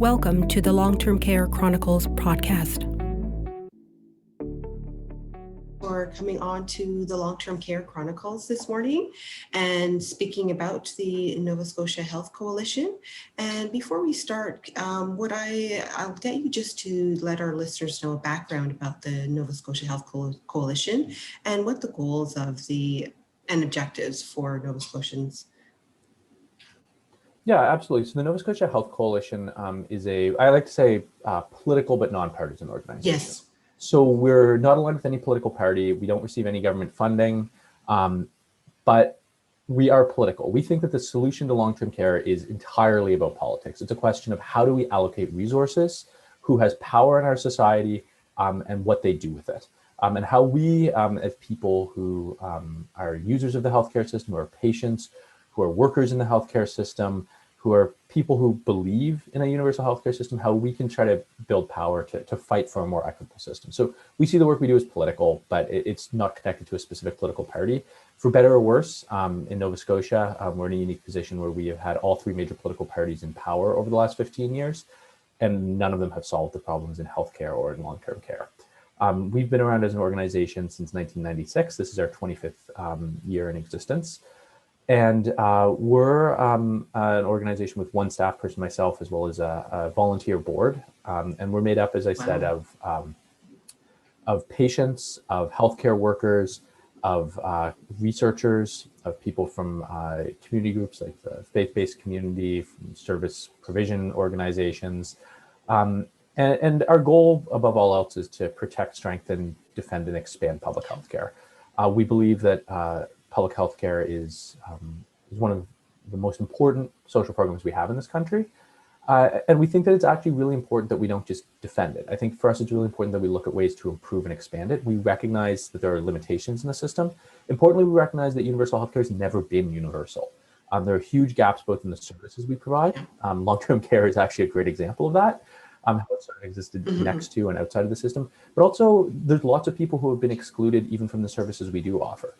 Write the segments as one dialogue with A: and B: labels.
A: Welcome to the Long-Term Care Chronicles podcast.
B: For coming on to the Long-Term Care Chronicles this morning and speaking about the Nova Scotia Health Coalition. And before we start, I'll get you just to let our listeners know a background about the Nova Scotia Health Coalition and what the goals and objectives for Nova Scotians.
C: Yeah, absolutely. So the Nova Scotia Health Coalition is I like to say, political but nonpartisan organization.
B: Yes.
C: So we're not aligned with any political party. We don't receive any government funding, but we are political. We think that the solution to long-term care is entirely about politics. It's a question of how do we allocate resources, who has power in our society, and what they do with it. And how we, as people who are users of the healthcare system, who are patients, who are workers in the healthcare system, who are people who believe in a universal healthcare system, how we can try to build power to fight for a more equitable system. So we see the work we do as political, but it's not connected to a specific political party. For better or worse, in Nova Scotia, we're in a unique position where we have had all three major political parties in power over the last 15 years, and none of them have solved the problems in healthcare or in long-term care. We've been around as an organization since 1996. This is our 25th year in existence. And we're an organization with one staff person, myself, as well as a volunteer board. And we're made up, as I said, of patients, of healthcare workers, of researchers, of people from community groups like the faith-based community, from service provision organizations. And our goal, above all else, is to protect, strengthen, defend, and expand public health care. We believe that public health care is one of the most important social programs we have in this country. And we think that it's actually really important that we don't just defend it. I think for us, it's really important that we look at ways to improve and expand it. We recognize that there are limitations in the system. Importantly, we recognize that universal healthcare has never been universal. There are huge gaps both in the services we provide. Long-term care is actually a great example of that. How it sort of existed next to and outside of the system. But also, there's lots of people who have been excluded even from the services we do offer.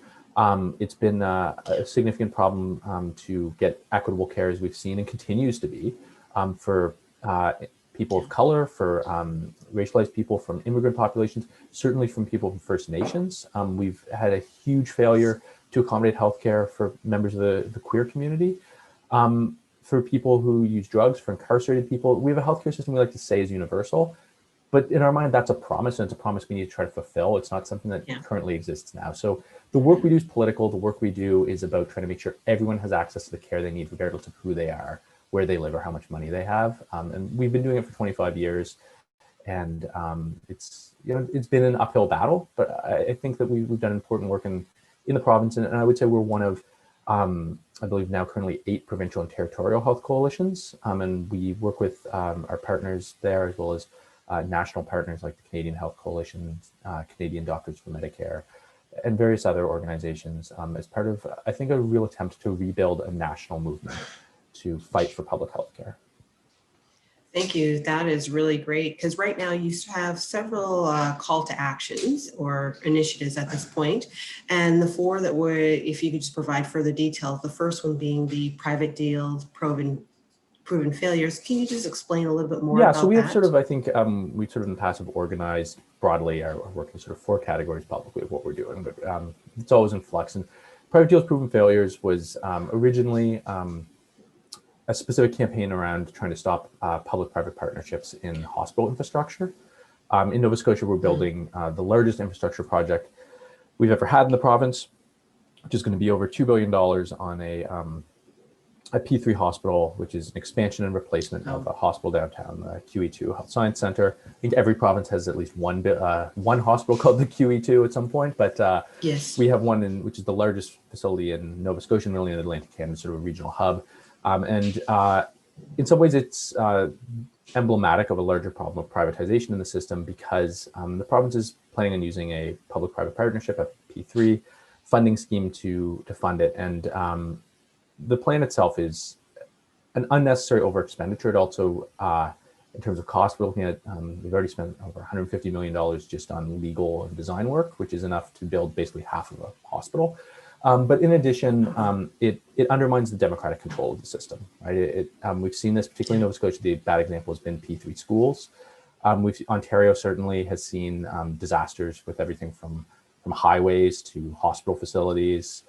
C: It's been a significant problem to get equitable care, as we've seen, and continues to be, for people of color, for racialized people from immigrant populations, certainly from people from First Nations. We've had a huge failure to accommodate healthcare for members of the queer community. For people who use drugs, for incarcerated people. We have a healthcare system we like to say is universal, but in our mind, that's a promise, and it's a promise we need to try to fulfill. It's not something that currently exists now. So the work we do is political. The work we do is about trying to make sure everyone has access to the care they need, regardless of who they are, where they live, or how much money they have. And we've been doing it for 25 years, and it's been an uphill battle, but I think that we've done important work in the province, and I would say we're one of I believe now currently 8 provincial and territorial health coalitions, and we work with our partners there, as well as national partners like the Canadian Health Coalition, Canadian Doctors for Medicare, and various other organizations as part of, I think, a real attempt to rebuild a national movement to fight for public health care.
B: Thank you. That is really great, because right now you have several call to actions or initiatives at this point. And the 4 that were, if you could just provide further details, the first one being the private deals, proven failures. Can you just explain a little bit more about that?
C: Yeah, so we have sort of, I think, we sort of in the past have organized broadly our work in sort of 4 categories publicly of what we're doing, but it's always in flux. And private deals, proven failures was originally a specific campaign around trying to stop public-private partnerships in hospital infrastructure. In Nova Scotia, we're building the largest infrastructure project we've ever had in the province, which is going to be over $2 billion on a P3 hospital, which is an expansion and replacement of a hospital downtown, the QE2 Health Science Center. I think every province has at least one hospital called the QE2 at some point, but
B: yes,
C: we have one which is the largest facility in Nova Scotia and really in Atlantic Canada, sort of a regional hub. And in some ways, it's emblematic of a larger problem of privatization in the system, because the province is planning on using a public-private partnership, a P3 funding scheme to fund it. And the plan itself is an unnecessary over-expenditure. It also, in terms of cost, we're looking at, we've already spent over $150 million just on legal and design work, which is enough to build basically half of a hospital. But in addition, it undermines the democratic control of the system, right? We've seen this, particularly in Nova Scotia. The bad example has been P3 schools. Ontario certainly has seen disasters with everything from highways to hospital facilities.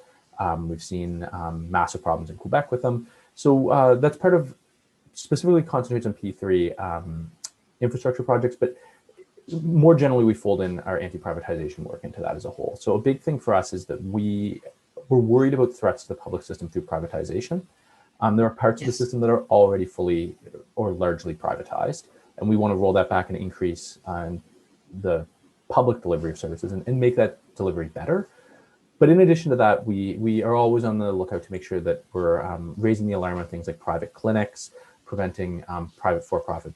C: We've seen massive problems in Quebec with them. So that's part of, specifically concentrates on P3 infrastructure projects, but more generally, we fold in our anti-privatization work into that as a whole. So a big thing for us is that we're worried about threats to the public system through privatization. There are parts of the system that are already fully or largely privatized, and we want to roll that back and increase the public delivery of services and make that delivery better. But in addition to that, we are always on the lookout to make sure that we're raising the alarm on things like private clinics, preventing private for-profit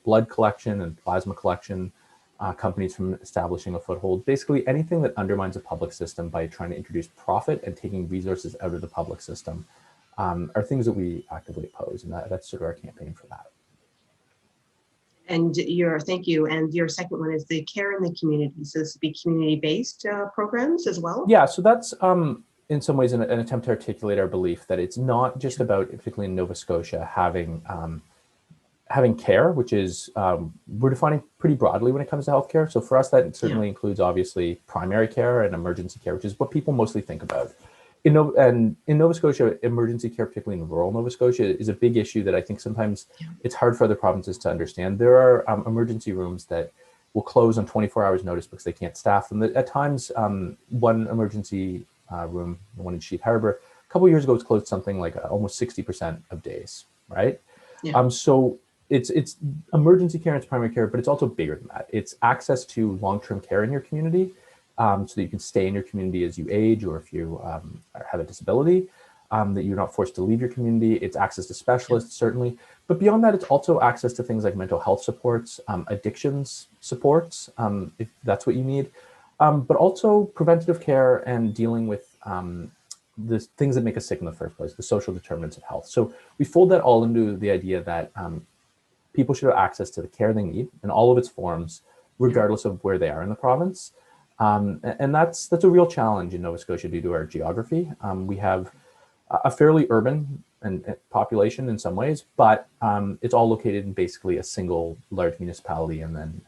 C: blood collection and plasma collection, companies from establishing a foothold. Basically anything that undermines the public system by trying to introduce profit and taking resources out of the public system are things that we actively oppose, and that's sort of our campaign for that.
B: And thank you. And your second one is the care in the community. So this would be community-based programs as well?
C: Yeah, so that's in some ways an attempt to articulate our belief that it's not just about, particularly in Nova Scotia, having care, which is, we're defining pretty broadly when it comes to healthcare. So for us, that certainly includes obviously primary care and emergency care, which is what people mostly think about. In Nova Scotia, emergency care, particularly in rural Nova Scotia, is a big issue that I think sometimes it's hard for other provinces to understand. There are emergency rooms that will close on 24 hours notice because they can't staff them. At times, one emergency room, the one in Sheet Harbor, a couple of years ago, was closed something like almost 60% of days, right? Yeah. So it's emergency care and it's primary care, but it's also bigger than that. It's access to long-term care in your community, so that you can stay in your community as you age, or if you have a disability, that you're not forced to leave your community. It's access to specialists, certainly. But beyond that, it's also access to things like mental health supports, addictions supports, if that's what you need, but also preventative care and dealing with the things that make us sick in the first place, the social determinants of health. So we fold that all into the idea that people should have access to the care they need in all of its forms, regardless of where they are in the province. And that's a real challenge in Nova Scotia due to our geography. We have a fairly urban and population in some ways, but it's all located in basically a single large municipality and then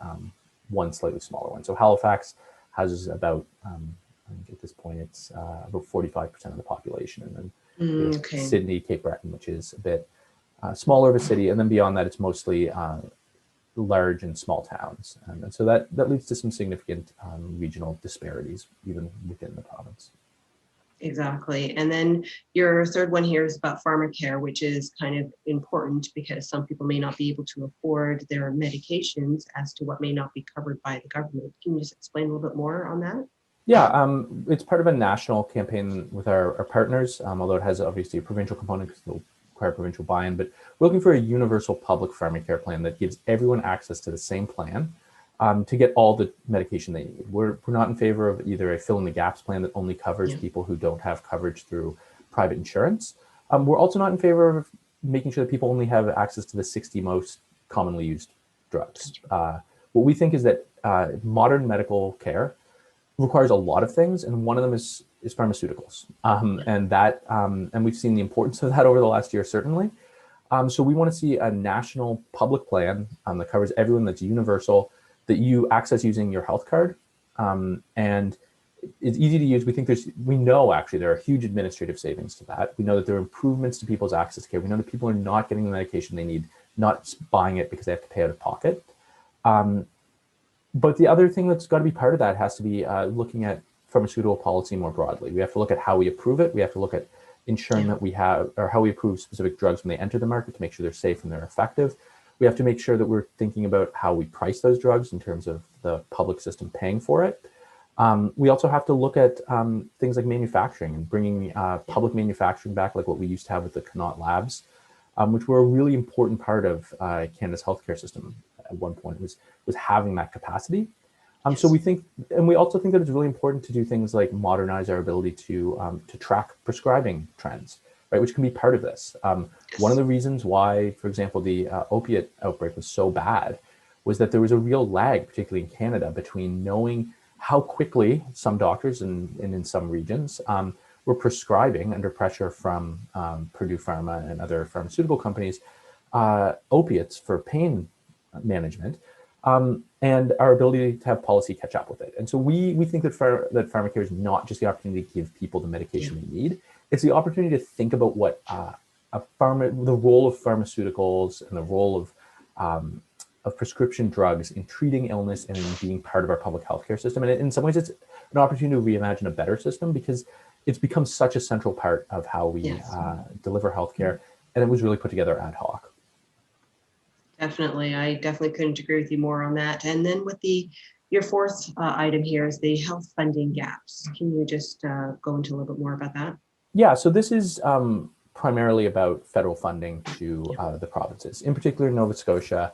C: one slightly smaller one. So Halifax has about, I think at this point, it's about 45% of the population. And then Sydney, Cape Breton, which is a bit smaller of a city. And then beyond that, it's mostly large and small towns. And so that leads to some significant regional disparities even within the province.
B: Exactly. And then your third one here is about Pharmacare, which is kind of important because some people may not be able to afford their medications as to what may not be covered by the government. Can you just explain a little bit more on that?
C: Yeah, it's part of a national campaign with our partners, although it has obviously a provincial component because it'll require provincial buy-in, but we're looking for a universal public Pharmacare plan that gives everyone access to the same plan to get all the medication they need. We're not in favor of either a fill in the gaps plan that only covers people who don't have coverage through private insurance. We're also not in favor of making sure that people only have access to the 60 most commonly used drugs. What we think is that modern medical care requires a lot of things, and one of them is pharmaceuticals, and we've seen the importance of that over the last year, certainly. So we want to see a national public plan that covers everyone, that's universal, that you access using your health card, and it's easy to use. We know actually there are huge administrative savings to that. We know that there are improvements to people's access to care. We know that people are not getting the medication they need, not buying it because they have to pay out of pocket. But the other thing that's got to be part of that has to be looking at pharmaceutical policy more broadly. We have to look at how we approve it. We have to look at ensuring that we have, or how we approve specific drugs when they enter the market to make sure they're safe and they're effective. We have to make sure that we're thinking about how we price those drugs in terms of the public system paying for it. We also have to look at things like manufacturing and bringing public manufacturing back, like what we used to have with the Connaught Labs, which were a really important part of Canada's healthcare system at one point, was having that capacity. So we think, and we also think that it's really important to do things like modernize our ability to track prescribing trends, right, which can be part of this. One of the reasons why, for example, the opiate outbreak was so bad was that there was a real lag, particularly in Canada, between knowing how quickly some doctors and in some regions were prescribing under pressure from Purdue Pharma and other pharmaceutical companies opiates for pain management, and our ability to have policy catch up with it. And so we think that Pharmacare is not just the opportunity to give people the medication they need, it's the opportunity to think about what the role of pharmaceuticals and the role of prescription drugs in treating illness and in being part of our public healthcare system. And in some ways, it's an opportunity to reimagine a better system because it's become such a central part of how we deliver healthcare. And it was really put together ad hoc.
B: Definitely. I definitely couldn't agree with you more on that. And then with your fourth item here is the health funding gaps. Can you just go into a little bit more about that?
C: Yeah, so this is primarily about federal funding to the provinces. In particular, Nova Scotia,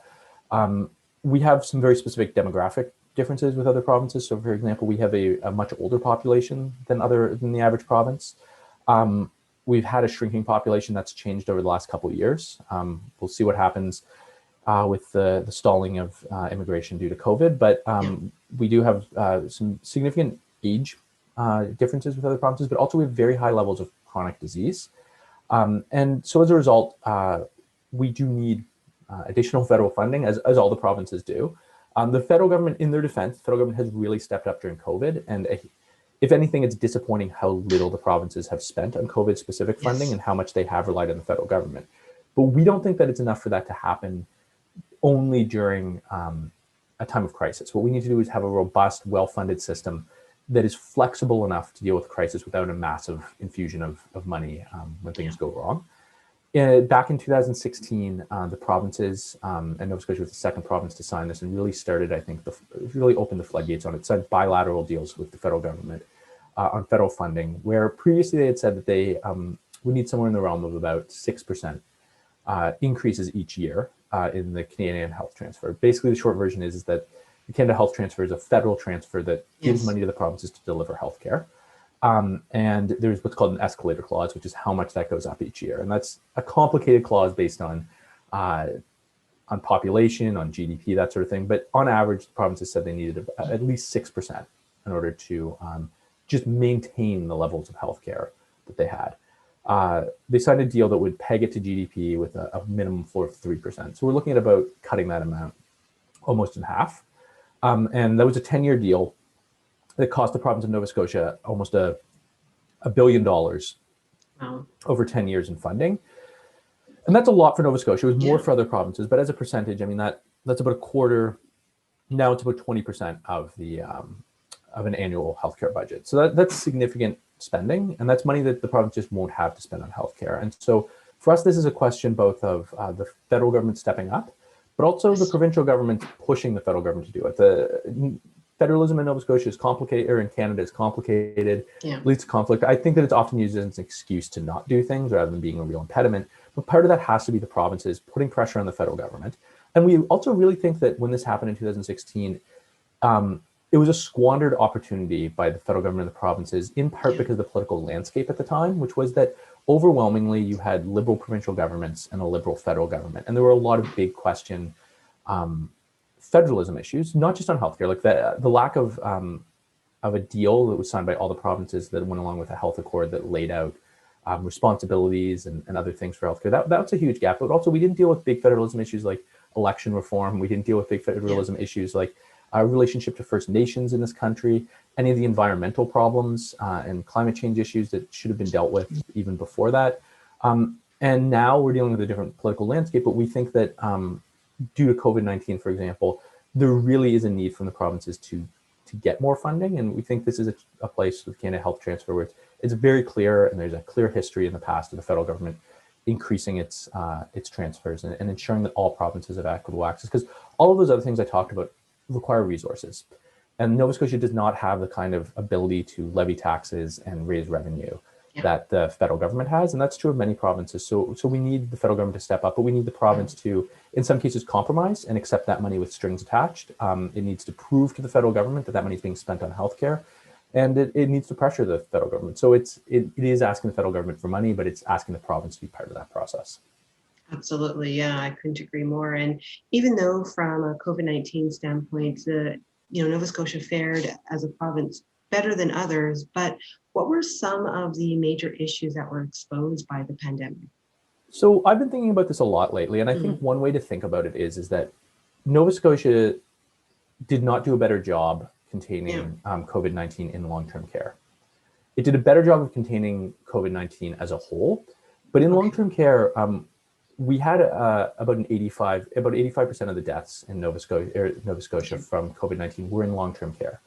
C: we have some very specific demographic differences with other provinces. So for example, we have a much older population than the average province. We've had a shrinking population that's changed over the last couple of years. We'll see what happens with the stalling of immigration due to COVID, but we do have some significant age differences with other provinces, but also we have very high levels of chronic disease. And so as a result, we do need additional federal funding, as all the provinces do. The federal government, in their defense, the federal government has really stepped up during COVID. And if anything, it's disappointing how little the provinces have spent on COVID-specific funding and how much they have relied on the federal government. But we don't think that it's enough for that to happen only during a time of crisis. What we need to do is have a robust, well-funded system that is flexible enough to deal with crisis without a massive infusion of money when things go wrong. Back in 2016, the provinces, and Nova Scotia was the second province to sign this and really started, I think, really opened the floodgates on it, signed bilateral deals with the federal government on federal funding, where previously they had said that they would need somewhere in the realm of about 6% increases each year in the Canadian health transfer. Basically, the short version is that the Canada Health Transfer is a federal transfer that gives money to the provinces to deliver healthcare. And there's what's called an escalator clause, which is how much that goes up each year. And that's a complicated clause based on population, on GDP, that sort of thing. But on average, the provinces said they needed at least 6% in order to just maintain the levels of healthcare that they had. They signed a deal that would peg it to GDP with a minimum floor of 3%. So we're looking at about cutting that amount almost in half. And that was a 10-year deal that cost the province of Nova Scotia almost $1 billion over 10 years in funding. And that's a lot for Nova Scotia. It was more for other provinces, but as a percentage, I mean, that's about a quarter. Now it's about 20% of an annual healthcare budget. So that's significant spending, and that's money that the province just won't have to spend on healthcare. And so for us, this is a question both of the federal government stepping up, but also the provincial government pushing the federal government to do it. The federalism in Nova Scotia is complicated, or in Canada is complicated, leads to conflict. I think that it's often used as an excuse to not do things rather than being a real impediment. But part of that has to be the provinces putting pressure on the federal government. And we also really think that when this happened in 2016, it was a squandered opportunity by the federal government and the provinces, in part because of the political landscape at the time, which was that overwhelmingly you had liberal provincial governments and a liberal federal government. And there were a lot of big question federalism issues, not just on healthcare, like the lack of a deal that was signed by all the provinces that went along with a health accord that laid out responsibilities and other things for healthcare. That's a huge gap. But also we didn't deal with big federalism issues like election reform. We didn't deal with big federalism issues like our relationship to First Nations in this country, any of the environmental problems and climate change issues that should have been dealt with even before that. And now we're dealing with a different political landscape, but we think that due to COVID-19, for example, there really is a need from the provinces to get more funding. And we think this is a place with Canada Health Transfer where it's very clear, and there's a clear history in the past of the federal government increasing its transfers and ensuring that all provinces have equitable access. Because all of those other things I talked about require resources. And Nova Scotia does not have the kind of ability to levy taxes and raise revenue that the federal government has. And that's true of many provinces. So we need the federal government to step up, but we need the province to, in some cases, compromise and accept that money with strings attached. It needs to prove to the federal government that money is being spent on healthcare, and it needs to pressure the federal government. So it is asking the federal government for money, but it's asking the province to be part of that process.
B: Absolutely. Yeah, I couldn't agree more. And even though from a COVID-19 standpoint, Nova Scotia fared as a province better than others, but what were some of the major issues that were exposed by the pandemic?
C: So I've been thinking about this a lot lately, and I think
B: Mm-hmm.
C: one way to think about it is that Nova Scotia did not do a better job
B: Yeah.
C: containing COVID-19 in long-term care. It did a better job of containing COVID-19 as a whole, but in
B: Okay.
C: long-term care, we had about 85% of the deaths in Nova Scotia
B: Okay.
C: from COVID-19 were in long-term care.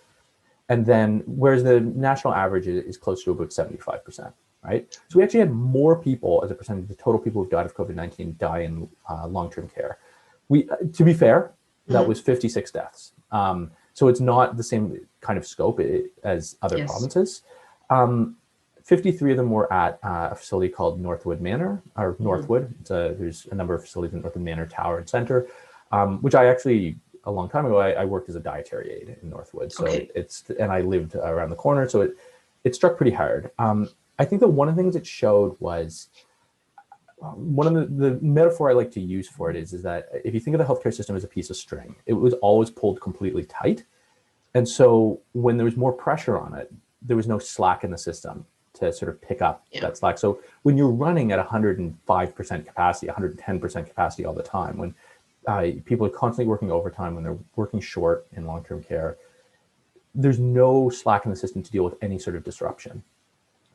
C: And then, whereas the national average is close to about 75%, right? So we actually had more people as a percentage of the total people who died of COVID-19 die in long-term care. To be fair, that
B: Mm-hmm.
C: was 56 deaths. So it's not the same kind of scope as other
B: Yes.
C: provinces. 53 of them were at a facility called Northwood Manor, or
B: Mm-hmm.
C: Northwood. There's a number of facilities in Northwood Manor Tower and Center, which I actually, a long time ago, I worked as a dietary aide in Northwood. So
B: Okay.
C: and I lived around the corner. So it struck pretty hard. I think that one of the things it showed was, one of the metaphor I like to use for it is that if you think of the healthcare system as a piece of string, it was always pulled completely tight. And so when there was more pressure on it, there was no slack in the system to sort of pick up
B: Yeah.
C: that slack. So when you're running at 105% capacity, 110% capacity all the time, when people are constantly working overtime, when they're working short in long-term care, there's no slack in the system to deal with any sort of disruption.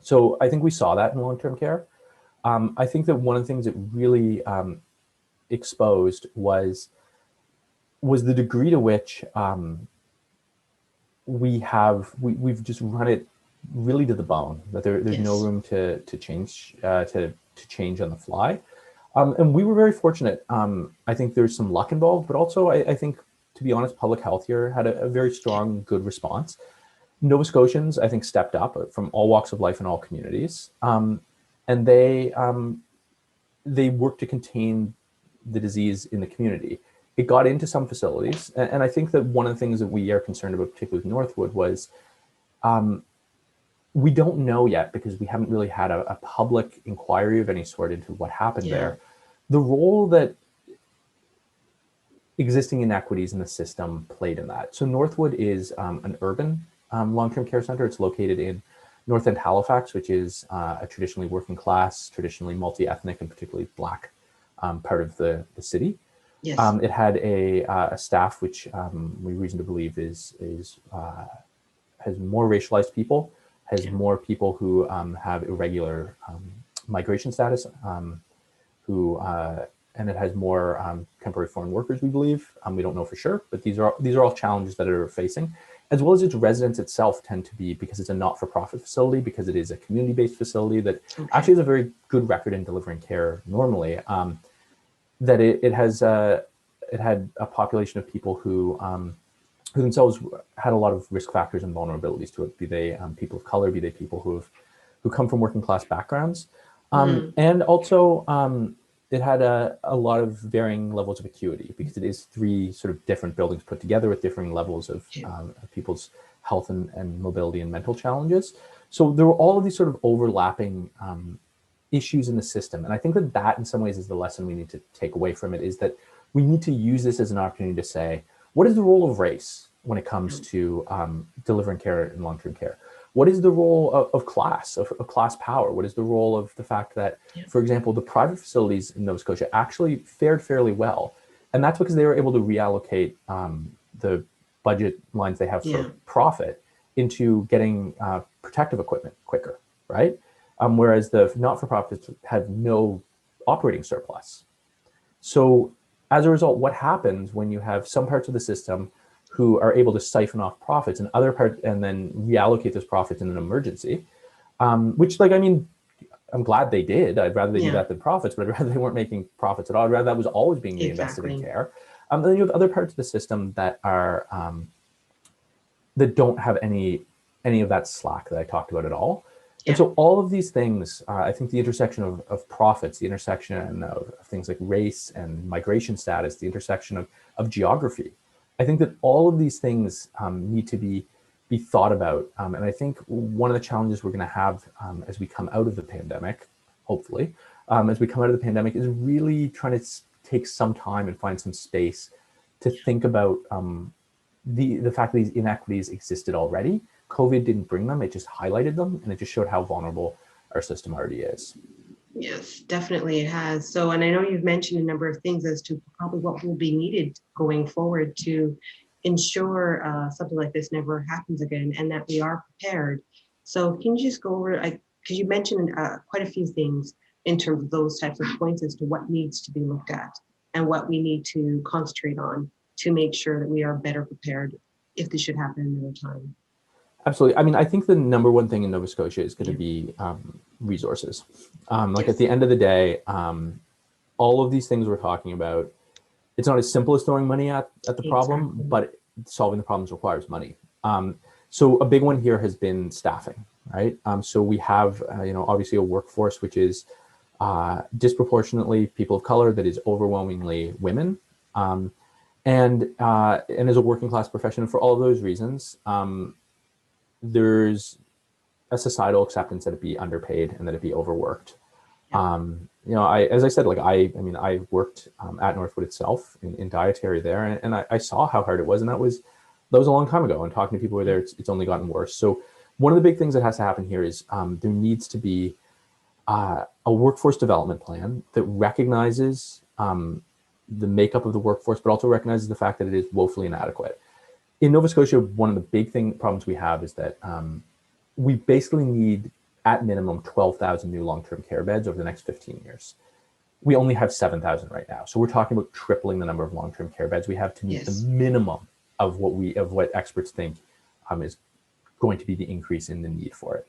C: So I think we saw that in long-term care. I think that one of the things it really exposed was the degree to which we've just run it really to the bone. That there's no
B: Yes.
C: room to change to change on the fly. And we were very fortunate. I think there's some luck involved, but also I think, to be honest, public health here had a very strong, good response. Nova Scotians, I think, stepped up from all walks of life and all communities, and they worked to contain the disease in the community. It got into some facilities, and I think that one of the things that we are concerned about, particularly with Northwood, was we don't know yet, because we haven't really had a public inquiry of any sort into what happened
B: Yeah.
C: there, the role that existing inequities in the system played in that. So Northwood is an urban long-term care center. It's located in North End Halifax, which is a traditionally working class, traditionally multi-ethnic, and particularly Black part of the city.
B: Yes.
C: It had a staff which we reason to believe has more racialized people, has
B: Yeah.
C: more people who have irregular migration status, and it has more temporary foreign workers, we believe. We don't know for sure, but these are all challenges that are facing, as well as its residents itself tend to be, because it's a not-for-profit facility, because it is a community-based facility that actually has a very good record in delivering care normally, that it had a population of people who themselves had a lot of risk factors and vulnerabilities to it, be they people of color, be they people who come from working class backgrounds. And also it had a lot of varying levels of acuity, because it is three sort of different buildings put together with differing levels of people's health and mobility and mental challenges. So there were all of these sort of overlapping issues in the system. And I think that in some ways is the lesson we need to take away from it, is that we need to use this as an opportunity to say, what is the role of race when it comes to delivering care in long-term care? What is the role of class, of class power? What is the role of the fact that, for example, the private facilities in Nova Scotia actually fared fairly well? And that's because they were able to reallocate the budget lines they have for profit into getting protective equipment quicker, right? Whereas the not-for-profits have no operating surplus. So as a result, what happens when you have some parts of the system who are able to siphon off profits and other parts, and then reallocate those profits in an emergency, which, like, I mean, I'm glad they did. I'd rather they do that than profits, but I'd rather they weren't making profits at all. I'd rather that was always being reinvested in care. Then you have other parts of the system that are that don't have any of that slack that I talked about at all. And so all of these things, I think the intersection of profits, the intersection of things like race and migration status, the intersection of geography, I think that all of these things need to be thought about. And I think one of the challenges we're going to have as we come out of the pandemic, hopefully, as we come out of the pandemic, is really trying to take some time and find some space to think about the fact that these inequities existed already, COVID didn't bring them, it just highlighted them, and it just showed how vulnerable our system already is.
B: Yes, definitely it has. So, and I know you've mentioned a number of things as to probably what will be needed going forward to ensure something like this never happens again and that we are prepared. So can you just go over, because you mentioned quite a few things in terms of those types of points as to what needs to be looked at and what we need to concentrate on to make sure that we are better prepared if this should happen another time.
C: Absolutely. I mean, I think the number one thing in Nova Scotia is going to be resources. Like at the end of the day, all of these things we're talking about, it's not as simple as throwing money at the problem, but solving the problems requires money. So a big one here has been staffing, right? So we have, obviously a workforce which is disproportionately people of color, that is overwhelmingly women, and as a working class profession. For all of those reasons, there's a societal acceptance that it be underpaid and that it be overworked. As I said, I worked at Northwood itself in dietary there, and I saw how hard it was, and that was a long time ago. And talking to people who were there, it's only gotten worse. So one of the big things that has to happen here is there needs to be a workforce development plan that recognizes the makeup of the workforce, but also recognizes the fact that it is woefully inadequate. In Nova Scotia, one of the big problems we have is that we basically need, at minimum, 12,000 new long-term care beds over the next 15 years. We only have 7,000 right now. So we're talking about tripling the number of long-term care beds we have to meet the minimum of what experts think is going to be the increase in the need for it.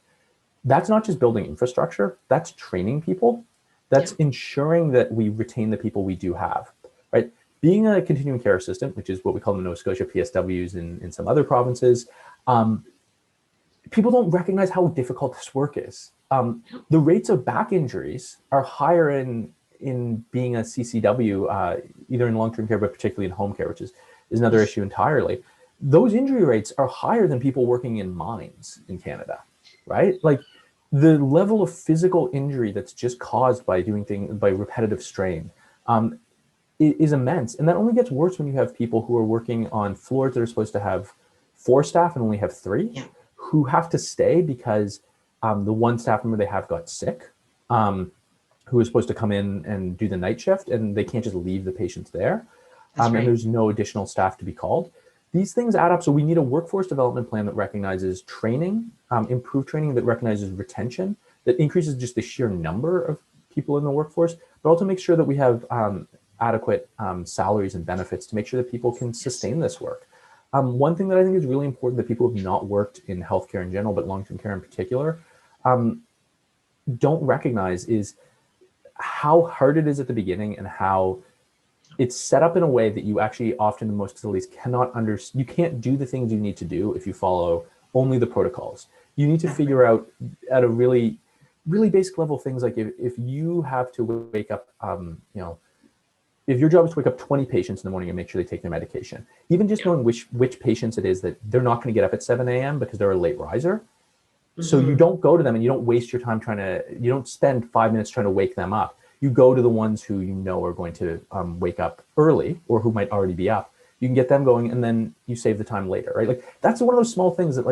C: That's not just building infrastructure, that's training people. That's ensuring that we retain the people we do have, right? Being a continuing care assistant, which is what we call the Nova Scotia PSWs in some other provinces, people don't recognize how difficult this work is. The rates of back injuries are higher in being a CCW, either in long-term care, but particularly in home care, which is another issue entirely. Those injury rates are higher than people working in mines in Canada, right? Like the level of physical injury that's just caused by doing things, by repetitive strain, is immense. And that only gets worse when you have people who are working on floors that are supposed to have 4 staff and only have 3, who have to stay because the one staff member they have got sick, who is supposed to come in and do the night shift, and they can't just leave the patients there. And there's no additional staff to be called. These things add up. So we need a workforce development plan that recognizes training, improved training, that recognizes retention, that increases just the sheer number of people in the workforce, but also makes sure that we have adequate salaries and benefits to make sure that people can sustain this work. One thing that I think is really important that people who have not worked in healthcare in general, but long-term care in particular, don't recognize is how hard it is at the beginning and how it's set up in a way that you actually often in most facilities cannot understand. You can't do the things you need to do if you follow only the protocols. You need to figure out at a really, really basic level things like if you have to wake up, if your job is to wake up 20 patients in the morning and make sure they take their medication, even just knowing which patients it is that they're not going to get up at 7 a.m. because they're a late riser. So you don't go to them and you don't waste your time you don't spend 5 minutes trying to wake them up. You go to the ones who you know are going to wake up early or who might already be up. You can get them going and then you save the time later, right? Like that's one of those small things that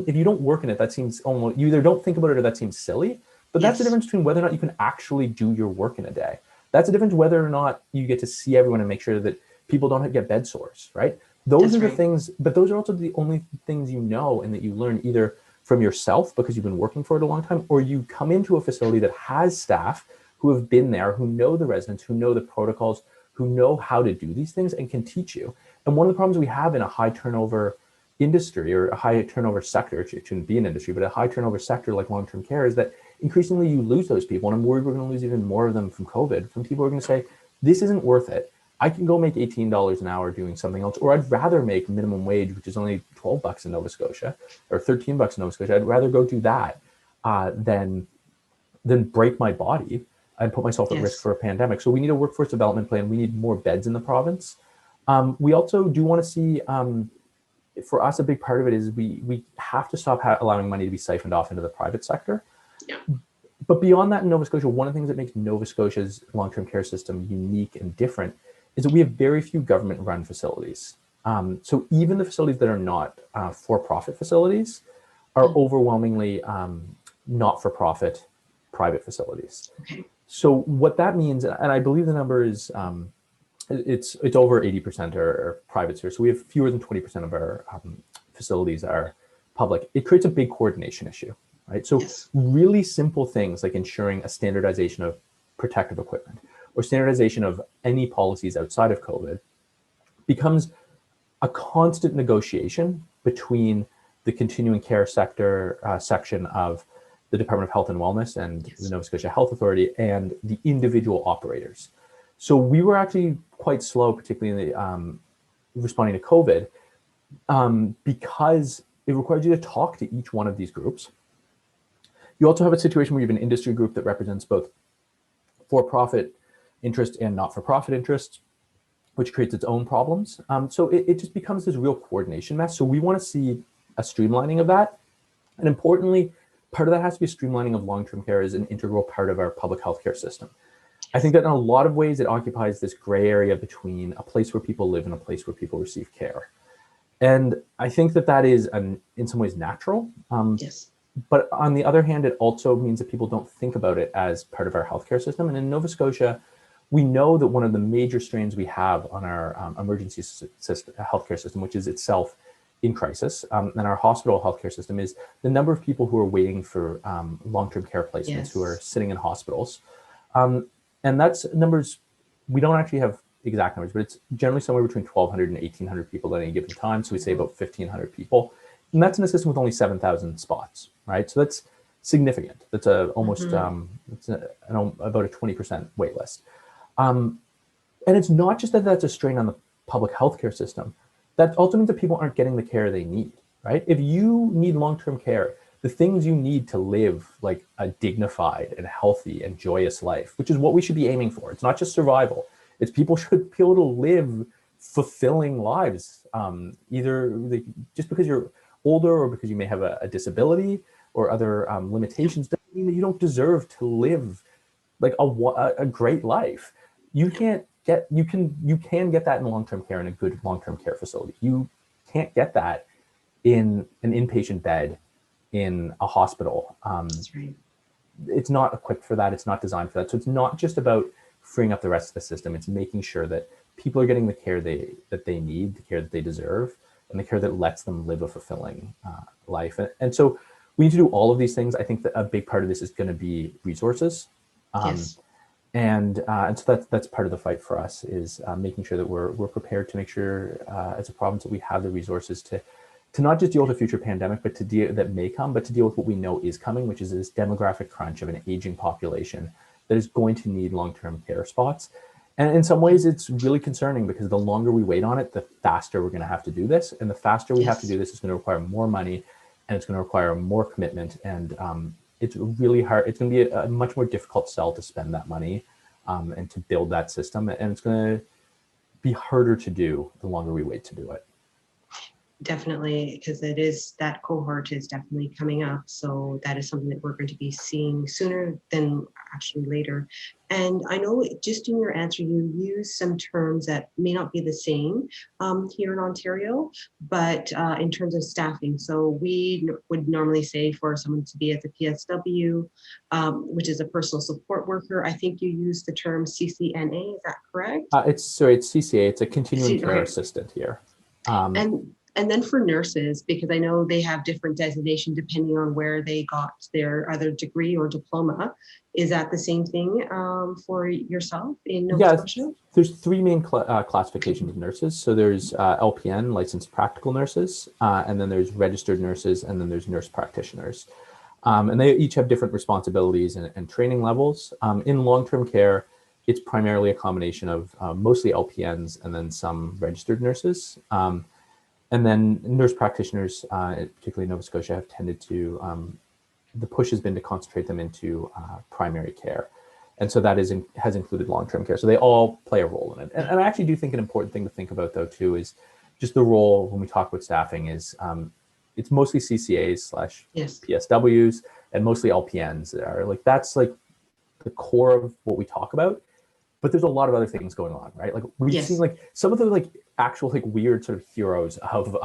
C: if you don't work in it, that seems almost, you either don't think about it or that seems silly, but that's the difference between whether or not you can actually do your work in a day. That's the difference whether or not you get to see everyone and make sure that people don't get bed sores, right? Those are the things, but those are also the only things you know and that you learn either from yourself because you've been working for it a long time, or you come into a facility that has staff who have been there, who know the residents, who know the protocols, who know how to do these things and can teach you. And one of the problems we have in a high turnover industry or a high turnover sector, it shouldn't be an industry, but a high turnover sector like long-term care is that increasingly you lose those people. And I'm worried we're going to lose even more of them from COVID, from people who are going to say, this isn't worth it. I can go make $18 an hour doing something else, or I'd rather make minimum wage, which is only $12 in Nova Scotia or $13 in Nova Scotia. I'd rather go do that than break my body and put myself at risk for a pandemic. So we need a workforce development plan. We need more beds in the province. We also do want to see, for us, a big part of it is we have to stop allowing money to be siphoned off into the private sector. Yeah. But beyond that, in Nova Scotia, one of the things that makes Nova Scotia's long-term care system unique and different is that we have very few government-run facilities. So even the facilities that are not for-profit facilities are overwhelmingly not-for-profit private facilities.
B: Okay.
C: So what that means, and I believe the number is, it's over 80% are private sphere. So we have fewer than 20% of our facilities are public. It creates a big coordination issue, right? So really simple things like ensuring a standardization of protective equipment or standardization of any policies outside of COVID becomes a constant negotiation between the continuing care sector section of the Department of Health and Wellness and the Nova Scotia Health Authority and the individual operators. So we were actually quite slow, particularly in the, responding to COVID, because it requires you to talk to each one of these groups. You also have a situation where you have an industry group that represents both for-profit interest and not-for-profit interests, which creates its own problems. So it just becomes this real coordination mess. So we want to see a streamlining of that. And importantly, part of that has to be a streamlining of long-term care as an integral part of our public healthcare system. I think that in a lot of ways, it occupies this gray area between a place where people live and a place where people receive care. And I think that that is, in some ways, natural. But on the other hand, it also means that people don't think about it as part of our healthcare system. And in Nova Scotia, we know that one of the major strains we have on our emergency healthcare system, which is itself in crisis, and our hospital healthcare system, is the number of people who are waiting for long-term care placements, who are sitting in hospitals. And that's numbers, we don't actually have exact numbers, but it's generally somewhere between 1,200 and 1,800 people at any given time. So we say about 1,500 people. And that's in a system with only 7,000 spots, right? So that's significant. That's almost it's about a 20% wait list. And it's not just that that's a strain on the public healthcare system. That also means that people aren't getting the care they need, right? If you need long-term care, the things you need to live like a dignified and healthy and joyous life, which is what we should be aiming for. It's not just survival. It's people should be able to live fulfilling lives, just because you're older or because you may have a disability or other limitations doesn't mean that you don't deserve to live like a great life. You can get that in long-term care in a good long-term care facility. You can't get that in an inpatient bed in a hospital.
B: That's right.
C: It's not equipped for that. It's not designed for that. So it's not just about freeing up the rest of the system. It's making sure that people are getting the care that they need, the care that they deserve, and the care that lets them live a fulfilling life. And so we need to do all of these things. I think that a big part of this is going to be resources. And so that's part of the fight for us, is making sure that we're prepared to make sure as a province that we have the resources to not just deal with a future pandemic, but to deal that may come, but to deal with what we know is coming, which is this demographic crunch of an aging population that is going to need long-term care spots. And in some ways, it's really concerning because the longer we wait on it, the faster we're going to have to do this. And the faster we have to do this is going to require more money, and it's going to require more commitment. And it's really hard. It's going to be a much more difficult sell to spend that money and to build that system. And it's going to be harder to do the longer we wait to do it.
B: Definitely, because that cohort is definitely coming up. So that is something that we're going to be seeing sooner than actually later. And I know just in your answer, you use some terms that may not be the same here in Ontario, but in terms of staffing. So we would normally say for someone to be at the PSW, which is a personal support worker. I think you use the term CCNA, is that correct?
C: It's CCA, it's a continuing care assistant here.
B: And then for nurses, because I know they have different designation depending on where they got their either degree or diploma. Is that the same thing for yourself in Nova Scotia?
C: There's three main classifications of nurses. So there's LPN, licensed practical nurses, and then there's registered nurses, and then there's nurse practitioners. And they each have different responsibilities and training levels. In long-term care, it's primarily a combination of mostly LPNs and then some registered nurses. And then nurse practitioners, particularly in Nova Scotia, have tended to, the push has been to concentrate them into primary care. And so that has included long-term care. So they all play a role in it. And I actually do think an important thing to think about, though, too, is just the role when we talk about staffing is it's mostly CCAs/PSWs and mostly LPNs that are like, that's like the core of what we talk about. But there's a lot of other things going on, right? Like we've seen like some of the like actual like weird sort of heroes of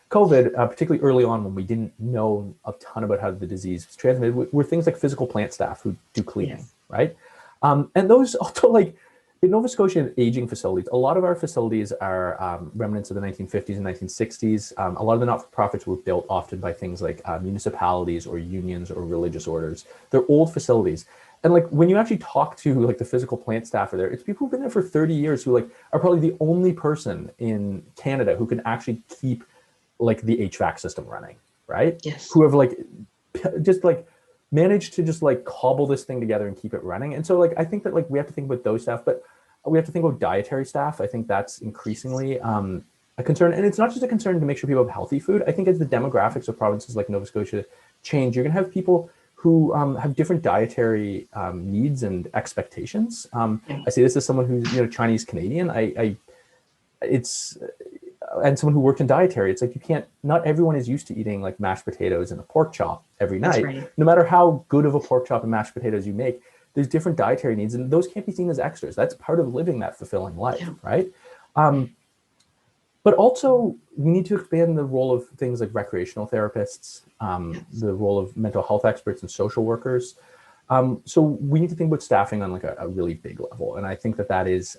C: COVID, particularly early on when we didn't know a ton about how the disease was transmitted, were things like physical plant staff who do cleaning, right? And those also, like, in Nova Scotia aging facilities, a lot of our facilities are remnants of the 1950s and 1960s. A lot of the not-for-profits were built often by things like municipalities or unions or religious orders. They're old facilities. And like when you actually talk to like the physical plant staff are there, it's people who've been there for 30 years who like are probably the only person in Canada who can actually keep like the HVAC system running, right?
B: Yes.
C: Who have like just like managed to just like cobble this thing together and keep it running. And so like I think that like we have to think about those staff, but we have to think about dietary staff. I think that's increasingly a concern. And it's not just a concern to make sure people have healthy food. I think as the demographics of provinces like Nova Scotia change, you're gonna have people who have different dietary needs and expectations. I say this as someone who's, you know, Chinese Canadian. And someone who worked in dietary, it's like you can't, not everyone is used to eating like mashed potatoes and a pork chop every night.
B: Right. No
C: matter how good of a pork chop and mashed potatoes you make, there's different dietary needs, and those can't be seen as extras. That's part of living that fulfilling life, right? But also, we need to expand the role of things like recreational therapists, the role of mental health experts and social workers. So we need to think about staffing on like a really big level. And I think that that is,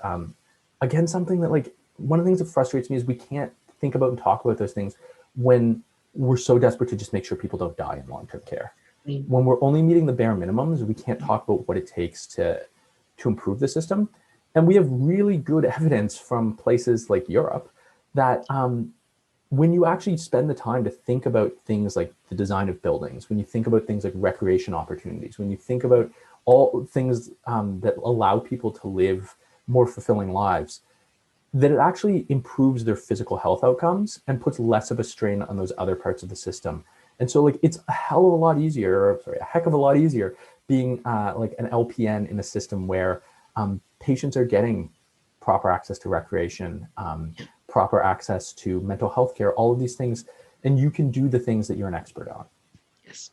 C: again, something that like, one of the things that frustrates me is we can't think about and talk about those things when we're so desperate to just make sure people don't die in long-term care. When we're only meeting the bare minimums, we can't talk about what it takes to improve the system. And we have really good evidence from places like Europe that when you actually spend the time to think about things like the design of buildings, when you think about things like recreation opportunities, when you think about all things that allow people to live more fulfilling lives, that it actually improves their physical health outcomes and puts less of a strain on those other parts of the system. And so like it's a hell of a lot easier, or sorry, a heck of a lot easier being like an LPN in a system where patients are getting proper access to recreation, proper access to mental health care, all of these things, and you can do the things that you're an expert on.
B: Yes,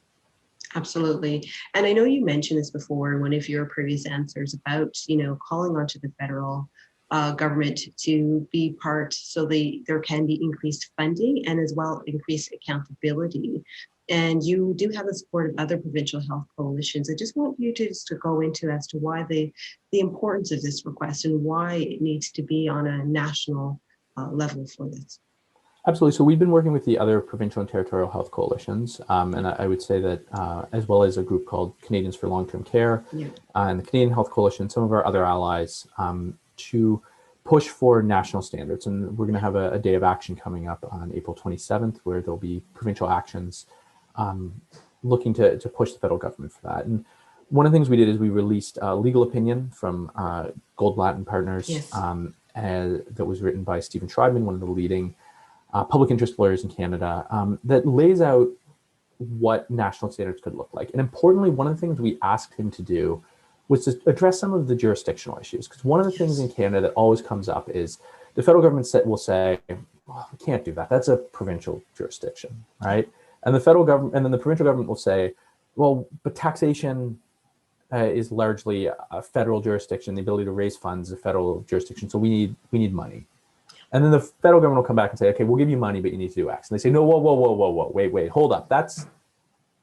B: absolutely. And I know you mentioned this before in one of your previous answers about, you know, calling onto the federal government to be part so there can be increased funding and as well increased accountability. And you do have the support of other provincial health coalitions. I just want you to just to go into as to why the importance of this request and why it needs to be on a national level for this.
C: Absolutely. So we've been working with the other provincial and territorial health coalitions. And I would say that as well as a group called Canadians for Long-Term Care and the Canadian Health Coalition, some of our other allies, to push for national standards. And we're going to have a day of action coming up on April 27th, where there'll be provincial actions looking to push the federal government for that. And one of the things we did is we released a legal opinion from Goldblatt and Partners that was written by Stephen Schreibman, one of the leading public interest lawyers in Canada, that lays out what national standards could look like. And importantly, one of the things we asked him to do was to address some of the jurisdictional issues. Because one of the things in Canada that always comes up is the federal government will say, well, we can't do that. That's a provincial jurisdiction, right? And the federal government, and then the provincial government will say, well, but taxation is largely a federal jurisdiction. The ability to raise funds is a federal jurisdiction. So we need money. And then the federal government will come back and say, okay, we'll give you money, but you need to do X. And they say, no, whoa, wait, hold up. That's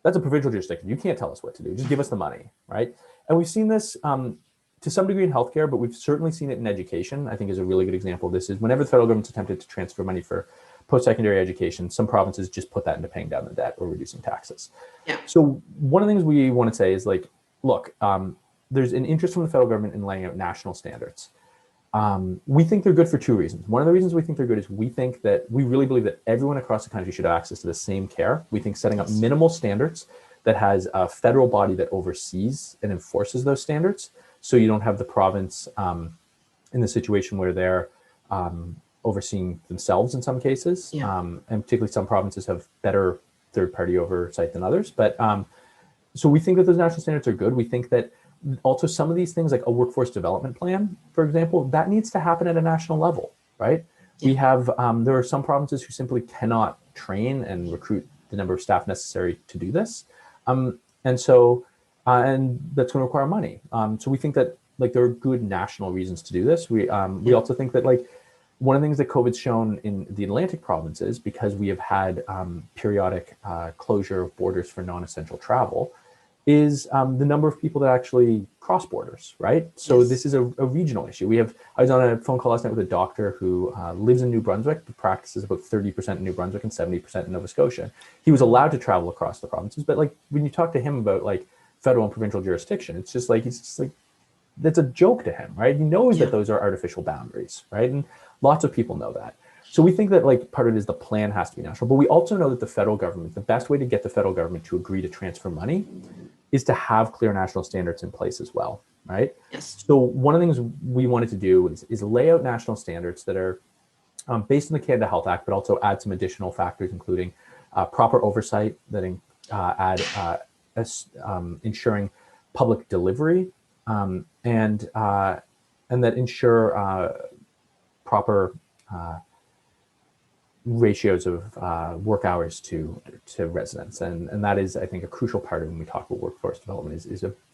C: a provincial jurisdiction. You can't tell us what to do. Just give us the money, right? And we've seen this to some degree in healthcare, but we've certainly seen it in education. I think is a really good example of this is whenever the federal government's attempted to transfer money for post-secondary education, some provinces just put that into paying down the debt or reducing taxes. So one of the things we want to say is like, look, there's an interest from the federal government in laying out national standards. We think they're good for two reasons. One of the reasons we think they're good is we really believe that everyone across the country should have access to the same care. We think setting up minimal standards that has a federal body that oversees and enforces those standards, so you don't have the province in the situation where they're overseeing themselves in some cases, and particularly some provinces have better third-party oversight than others. But so we think that those national standards are good. We think that also some of these things like a workforce development plan, for example, that needs to happen at a national level, right? We have, there are some provinces who simply cannot train and recruit the number of staff necessary to do this. And that's going to require money. So we think that like there are good national reasons to do this. We also think that like one of the things that COVID's shown in the Atlantic provinces, because we have had periodic closure of borders for non-essential travel, is the number of people that actually cross borders, right? So
B: Yes.
C: this is a regional issue. I was on a phone call last night with a doctor who lives in New Brunswick, but practices about 30% in New Brunswick and 70% in Nova Scotia. He was allowed to travel across the provinces, but like when you talk to him about like federal and provincial jurisdiction, it's just like that's a joke to him, right? He knows that those are artificial boundaries, right? And lots of people know that. So we think that like part of it is the plan has to be national, but we also know that the federal government, the best way to get the federal government to agree to transfer money is to have clear national standards in place as well, right?
B: Yes.
C: So one of the things we wanted to do is lay out national standards that are based on the Canada Health Act, but also add some additional factors, including proper oversight that ensuring public delivery and that ensure proper ratios of work hours to residents, and that is, I think, a crucial part of when we talk about workforce development.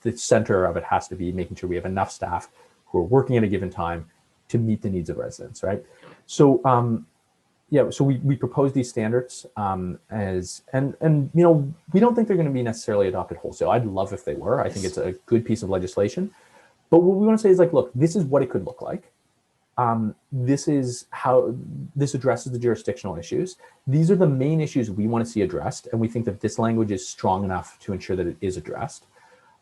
C: The center of it has to be making sure we have enough staff who are working at a given time to meet the needs of residents, right? So so we propose these standards and we don't think they're going to be necessarily adopted wholesale. I'd love if they were. I think it's a good piece of legislation, but what we want to say is like, look, this is what it could look like. This is how this addresses the jurisdictional issues. These are the main issues we want to see addressed, and we think that this language is strong enough to ensure that it is addressed.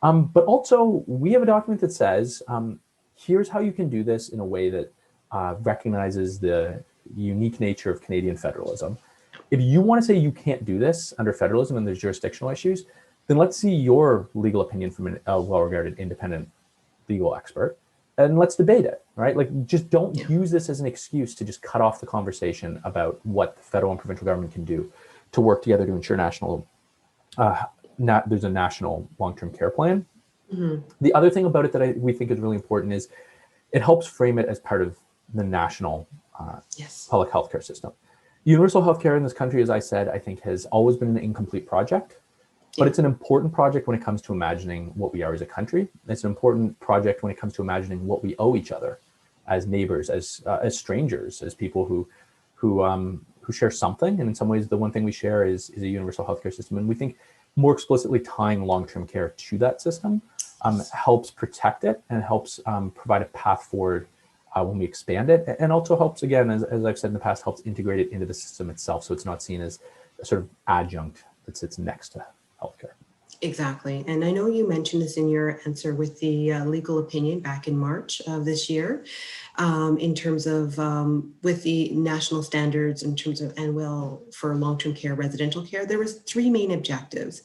C: But also, we have a document that says, here's how you can do this in a way that recognizes the unique nature of Canadian federalism. If you want to say you can't do this under federalism and there's jurisdictional issues, then let's see your legal opinion from a well-regarded independent legal expert. And let's debate it, right? Like, just don't use this as an excuse to just cut off the conversation about what the federal and provincial government can do to work together to ensure there's a national long-term care plan. Mm-hmm. The other thing about it that we think is really important is it helps frame it as part of the national public healthcare system. Universal healthcare in this country, as I said, I think has always been an incomplete project. But it's an important project when it comes to imagining what we are as a country. It's an important project when it comes to imagining what we owe each other as neighbors, as strangers, as people who share something. And in some ways, the one thing we share is a universal healthcare system. And we think more explicitly tying long-term care to that system helps protect it and helps provide a path forward when we expand it. And also helps, again, as I've said in the past, helps integrate it into the system itself. So it's not seen as a sort of adjunct that sits next to healthcare.
B: Exactly. And I know you mentioned this in your answer with the legal opinion back in March of this year, in terms of with the national standards in terms of for long-term care, residential care, there was 3 main objectives.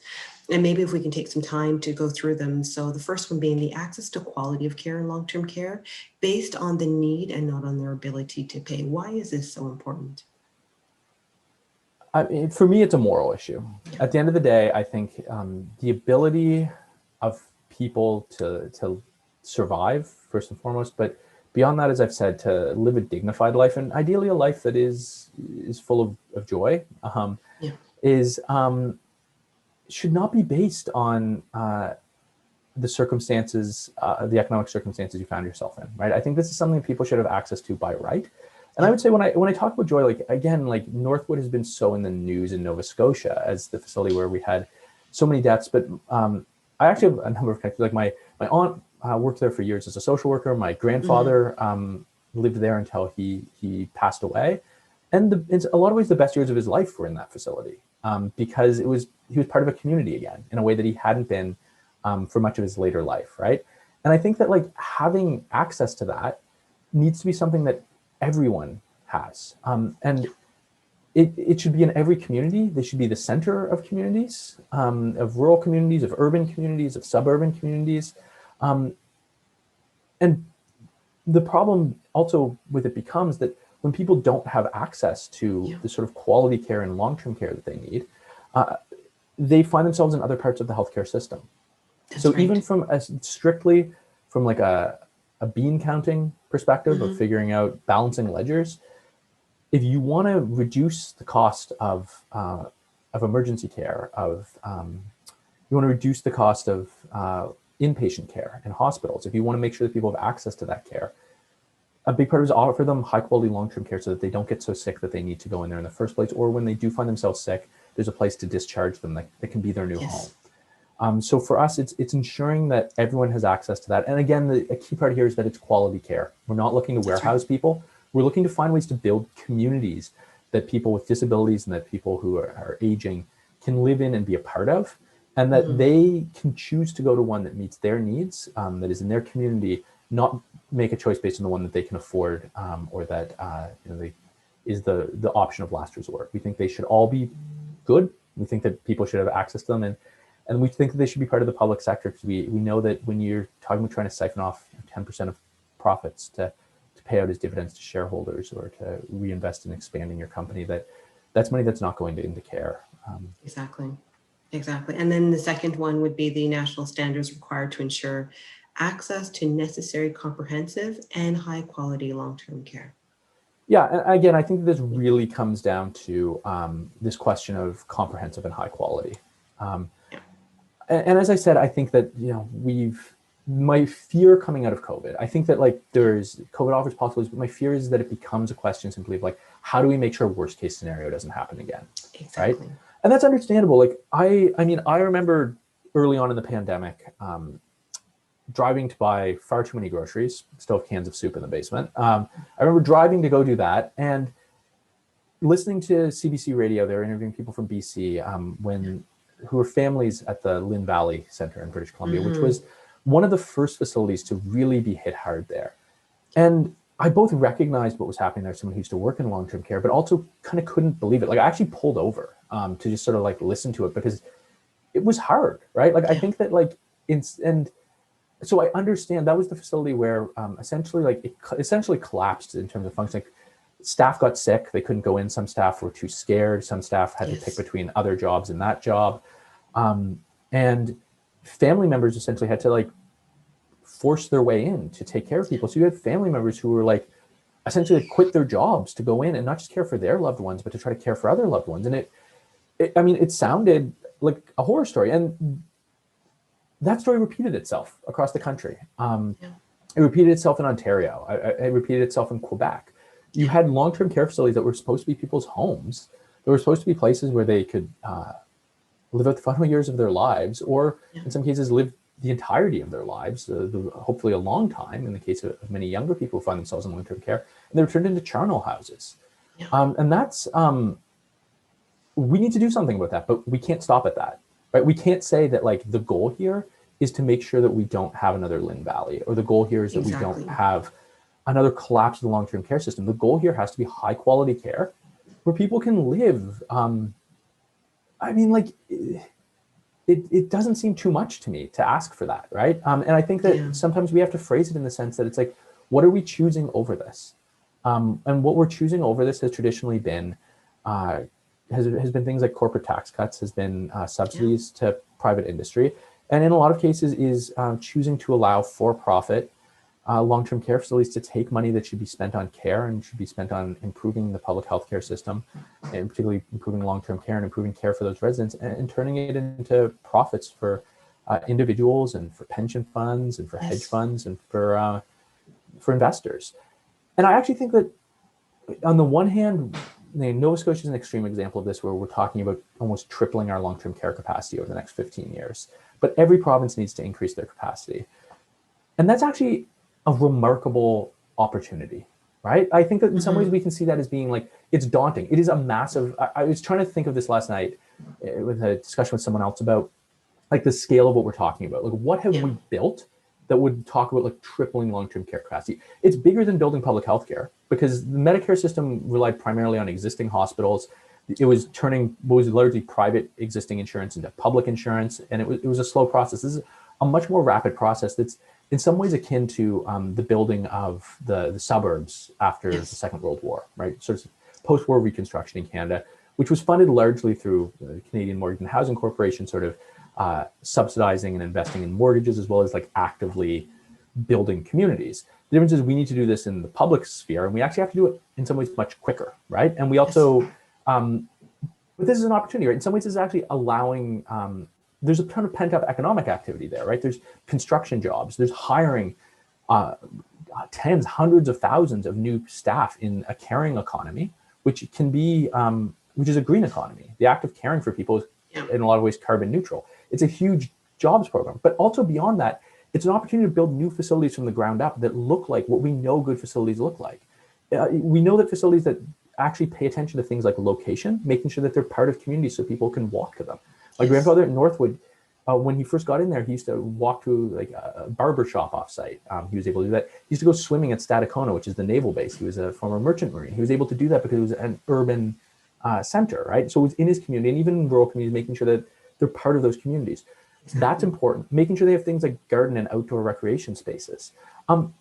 B: And maybe if we can take some time to go through them. So the first one being the access to quality of care in long-term care based on the need and not on their ability to pay. Why is this so important?
C: For me, it's a moral issue. At the end of the day, I think the ability of people to survive, first and foremost, but beyond that, as I've said, to live a dignified life, and ideally a life that is full of joy, should not be based on the circumstances, the economic circumstances you found yourself in, right? I think this is something people should have access to by right. And I would say when I talk about joy, like, again, like Northwood has been so in the news in Nova Scotia as the facility where we had so many deaths, but I actually have a number of connections. Like my aunt worked there for years as a social worker. My grandfather lived there until he passed away. And in a lot of ways, the best years of his life were in that facility because he was part of a community again in a way that he hadn't been for much of his later life, right? And I think that like having access to that needs to be something that everyone has. And it should be in every community. They should be the center of communities, of rural communities, of urban communities, of suburban communities. And the problem also with it becomes that when people don't have access to the sort of quality care and long-term care that they need, they find themselves in other parts of the healthcare system. That's so right. Even from strictly from like a bean counting perspective of figuring out balancing ledgers, if you want to reduce the cost of emergency care, you want to reduce the cost of inpatient care in hospitals, if you want to make sure that people have access to that care, a big part of it is offer them high quality long-term care so that they don't get so sick that they need to go in there in the first place, or when they do find themselves sick, there's a place to discharge them that can be their new home. So for us, it's ensuring that everyone has access to that. And again, a key part here is that it's quality care. We're not looking to warehouse people. We're looking to find ways to build communities that people with disabilities and that people who are aging can live in and be a part of, and that they can choose to go to one that meets their needs, that is in their community, not make a choice based on the one that they can afford, or that is the option of last resort. We think they should all be good. We think that people should have access to them, and we think that they should be part of the public sector, because we know that when you're talking about trying to siphon off 10% of profits to pay out as dividends to shareholders or to reinvest in expanding your company, that's money that's not going into care.
B: Exactly. And then the second one would be the national standards required to ensure access to necessary, comprehensive, and high quality long-term care.
C: Yeah, and again, I think this really comes down to this question of comprehensive and high quality. And as I said, I think that my fear coming out of COVID, I think that COVID offers possibilities, but my fear is that it becomes a question simply of how do we make sure worst case scenario doesn't happen again?
B: Exactly.
C: Right? And that's understandable. I remember early on in the pandemic, driving to buy far too many groceries, still have cans of soup in the basement. I remember driving to go do that and listening to CBC radio. They were interviewing people from BC who were families at the Lynn Valley Center in British Columbia, which was one of the first facilities to really be hit hard there. And I both recognized what was happening there, someone who used to work in long-term care, but also kind of couldn't believe it. I actually pulled over to just sort of listen to it, because it was hard, right? I think that and so I understand that was the facility where it essentially collapsed in terms of function. Staff got sick, they couldn't go in. Some staff were too scared. Some staff had to pick between other jobs and that job. And family members essentially had to force their way in to take care of people. So you had family members who were essentially quit their jobs to go in and not just care for their loved ones, but to try to care for other loved ones. And it sounded like a horror story. And that story repeated itself across the country. It repeated itself in Ontario. It repeated itself in Quebec. You had long-term care facilities that were supposed to be people's homes. They were supposed to be places where they could live out the final years of their lives, or in some cases live the entirety of their lives, hopefully a long time in the case of many younger people who find themselves in long-term care, and they're turned into charnel houses. And that's, we need to do something about that, but we can't stop at that, right? We can't say that the goal here is to make sure that we don't have another Lynn Valley, or the goal here is that we don't have another collapse of the long-term care system. The goal here has to be high quality care where people can live. It doesn't seem too much to me to ask for that, right? And I think that sometimes we have to phrase it in the sense that it's what are we choosing over this? And what we're choosing over this has traditionally been, has been things like corporate tax cuts, has been subsidies to private industry, and in a lot of cases is choosing to allow for-profit long-term care facilities to take money that should be spent on care and should be spent on improving the public healthcare system, and particularly improving long-term care and improving care for those residents, and turning it into profits for individuals and for pension funds and for hedge funds and for investors. And I actually think that on the one hand, Nova Scotia is an extreme example of this, where we're talking about almost tripling our long-term care capacity over the next 15 years. But every province needs to increase their capacity. And that's actually a remarkable opportunity, right? I think that in some ways we can see that as being it's daunting. It is a massive, I was trying to think of this last night with a discussion with someone else about the scale of what we're talking about. What have we built that would talk about tripling long-term care capacity? It's bigger than building public health care, because the Medicare system relied primarily on existing hospitals. It was turning what was largely private existing insurance into public insurance, and it was a slow process. This is a much more rapid process that's in some ways akin to the building of the suburbs after the Second World War, right? Sort of post-war reconstruction in Canada, which was funded largely through the Canadian Mortgage and Housing Corporation, sort of subsidizing and investing in mortgages, as well as actively building communities. The difference is we need to do this in the public sphere, and we actually have to do it in some ways much quicker, right? And we also, but this is an opportunity, right? In some ways, it's actually allowing, there's a ton of pent-up economic activity there, right? There's construction jobs, there's hiring tens, hundreds of thousands of new staff in a caring economy, which can be, which is a green economy. The act of caring for people is in a lot of ways carbon neutral. It's a huge jobs program, but also beyond that, it's an opportunity to build new facilities from the ground up that look like what we know good facilities look like. We know that facilities that actually pay attention to things like location, making sure that they're part of communities so people can walk to them. My grandfather at Northwood, when he first got in there, he used to walk to like a barber shop offsite. He was able to do that. He used to go swimming at Stadacona, which is the naval base. He was a former merchant marine. He was able to do that because it was an urban center, right? So it was in his community, and even in rural communities, making sure that they're part of those communities. That's important. Making sure they have things like garden and outdoor recreation spaces.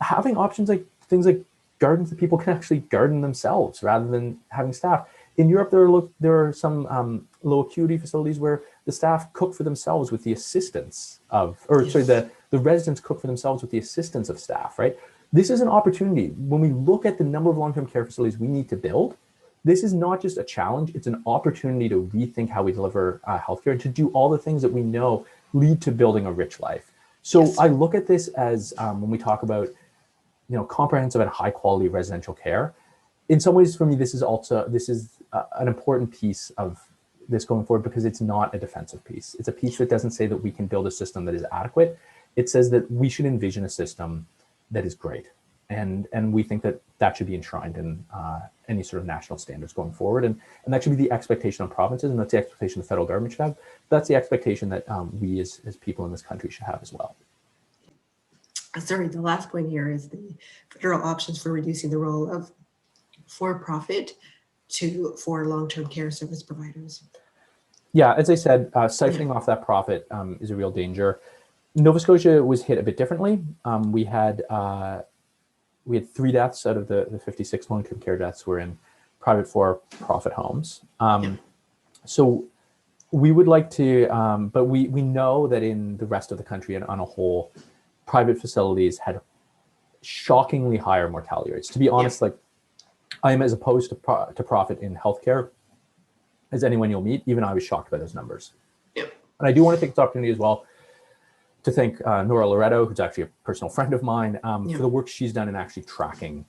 C: Having options like things like gardens that people can actually garden themselves rather than having staff. In Europe, there are some low acuity facilities where the staff cook for themselves with the assistance of, the residents cook for themselves with the assistance of staff, right? This is an opportunity. When we look at the number of long-term care facilities we need to build, this is not just a challenge, it's an opportunity to rethink how we deliver healthcare and to do all the things that we know lead to building a rich life. So I look at this as when we talk about, comprehensive and high quality residential care. In some ways, for me, this is an important piece of this going forward because it's not a defensive piece. It's a piece that doesn't say that we can build a system that is adequate. It says that we should envision a system that is great. And we think that should be enshrined in any sort of national standards going forward. And that should be the expectation of provinces, and that's the expectation the federal government should have. That's the expectation that we as people in this country should have as well.
B: Sorry, the last point here is the federal options for reducing the role of for-profit for long-term care service providers.
C: Yeah, as I said, siphoning off that profit is a real danger. Nova Scotia was hit a bit differently. We had 3 deaths out of the 56 long-term care deaths were in private for-profit homes. So we would like to, but we know that in the rest of the country and on a whole, private facilities had shockingly higher mortality rates. To be honest, like I am as opposed to profit in healthcare as anyone you'll meet. Even I was shocked by those numbers. And I do want to take this opportunity as well to thank Nora Loretto, who's actually a personal friend of mine, for the work she's done in actually tracking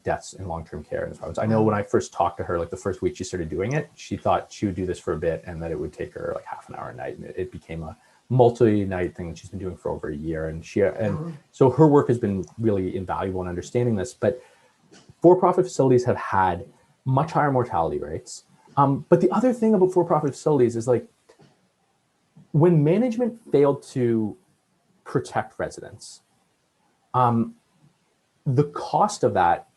C: deaths in long-term care in this province. I know when I first talked to her, like the first week she started doing it, she thought she would do this for a bit and that it would take her like half an hour a night. And it became a multi-night thing that she's been doing for over a year. And so her work has been really invaluable in understanding this. But for-profit facilities have had much higher mortality rates. But the other thing about for-profit facilities is like when management failed to protect residents, the cost of that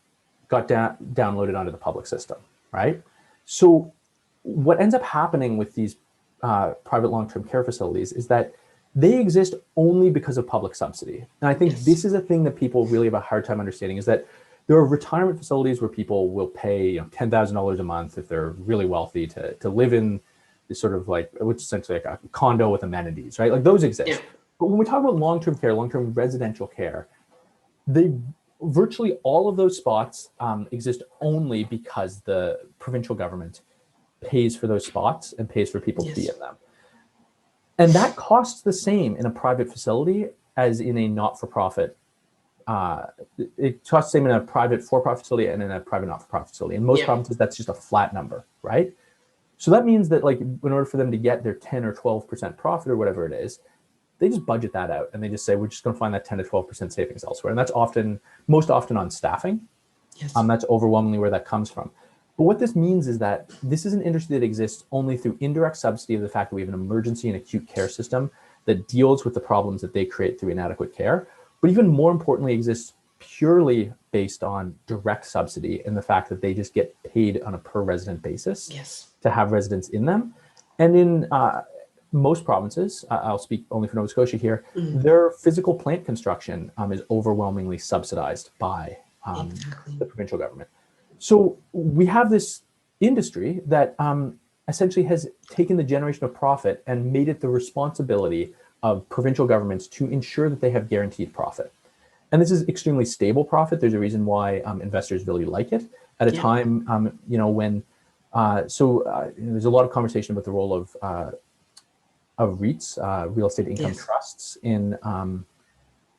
C: got downloaded onto the public system, right? So what ends up happening with these private long-term care facilities is that they exist only because of public subsidy. And I think this is a thing that people really have a hard time understanding, is that there are retirement facilities where people will pay $10,000 a month if they're really wealthy to live in this sort of like, which is essentially like a condo with amenities, right? Like those exist. But when we talk about long-term care, long-term residential care, virtually all of those spots exist only because the provincial government pays for those spots and pays for people to be in them. And that costs the same in a private facility as in a not-for-profit. It costs the same in a private for-profit facility and in a private not-for-profit facility. In most provinces, that's just a flat number, right? So that means that like in order for them to get their 10 or 12% profit or whatever it is, they just budget that out and they just say, we're just going to find that 10 to 12% savings elsewhere. And that's most often on staffing. That's overwhelmingly where that comes from. But what this means is that this is an industry that exists only through indirect subsidy of the fact that we have an emergency and acute care system that deals with the problems that they create through inadequate care. But even more importantly, exists purely based on direct subsidy and the fact that they just get paid on a per resident basis to have residents in them. And in most provinces, I'll speak only for Nova Scotia here, their physical plant construction is overwhelmingly subsidized by the provincial government. So we have this industry that essentially has taken the generation of profit and made it the responsibility of provincial governments to ensure that they have guaranteed profit. And this is extremely stable profit. There's a reason why investors really like it at a time, when, there's a lot of conversation about the role of REITs, real estate income trusts in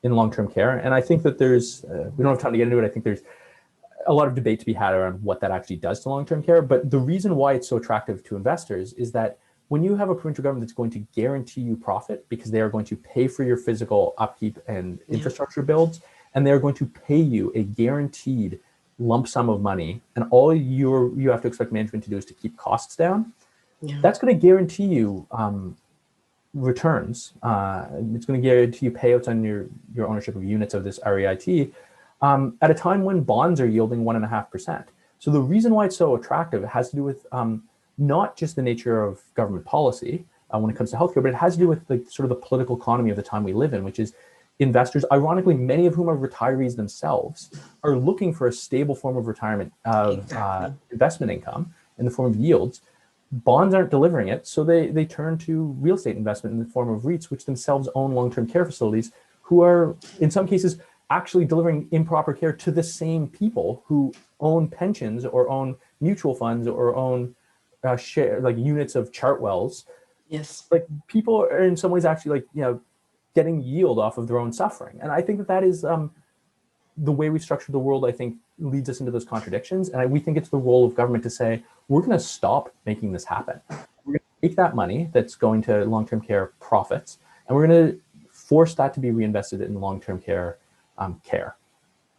C: in long-term care. And I think that there's, we don't have time to get into it. I think there's a lot of debate to be had around what that actually does to long-term care. But the reason why it's so attractive to investors is that when you have a provincial government that's going to guarantee you profit because they are going to pay for your physical upkeep and infrastructure builds, and they're going to pay you a guaranteed lump sum of money, and all you have to expect management to do is to keep costs down, that's going to guarantee you returns. It's going to guarantee you payouts on your ownership of units of this REIT at a time when bonds are yielding 1.5%. So the reason why it's so attractive has to do with not just the nature of government policy when it comes to healthcare, but it has to do with the sort of the political economy of the time we live in, which is investors, ironically, many of whom are retirees themselves, are looking for a stable form of retirement of investment income in the form of yields. Bonds aren't delivering it, so they turn to real estate investment in the form of REITs, which themselves own long-term care facilities, who are, in some cases, actually delivering improper care to the same people who own pensions or own mutual funds or own share, like units of Chartwells.
B: Yes.
C: Like people are in some ways actually getting yield off of their own suffering. And I think that is the way we've structured the world, I think, leads us into those contradictions. And we think it's the role of government to say, we're going to stop making this happen. We're going to take that money that's going to long-term care profits, and we're going to force that to be reinvested in long-term care care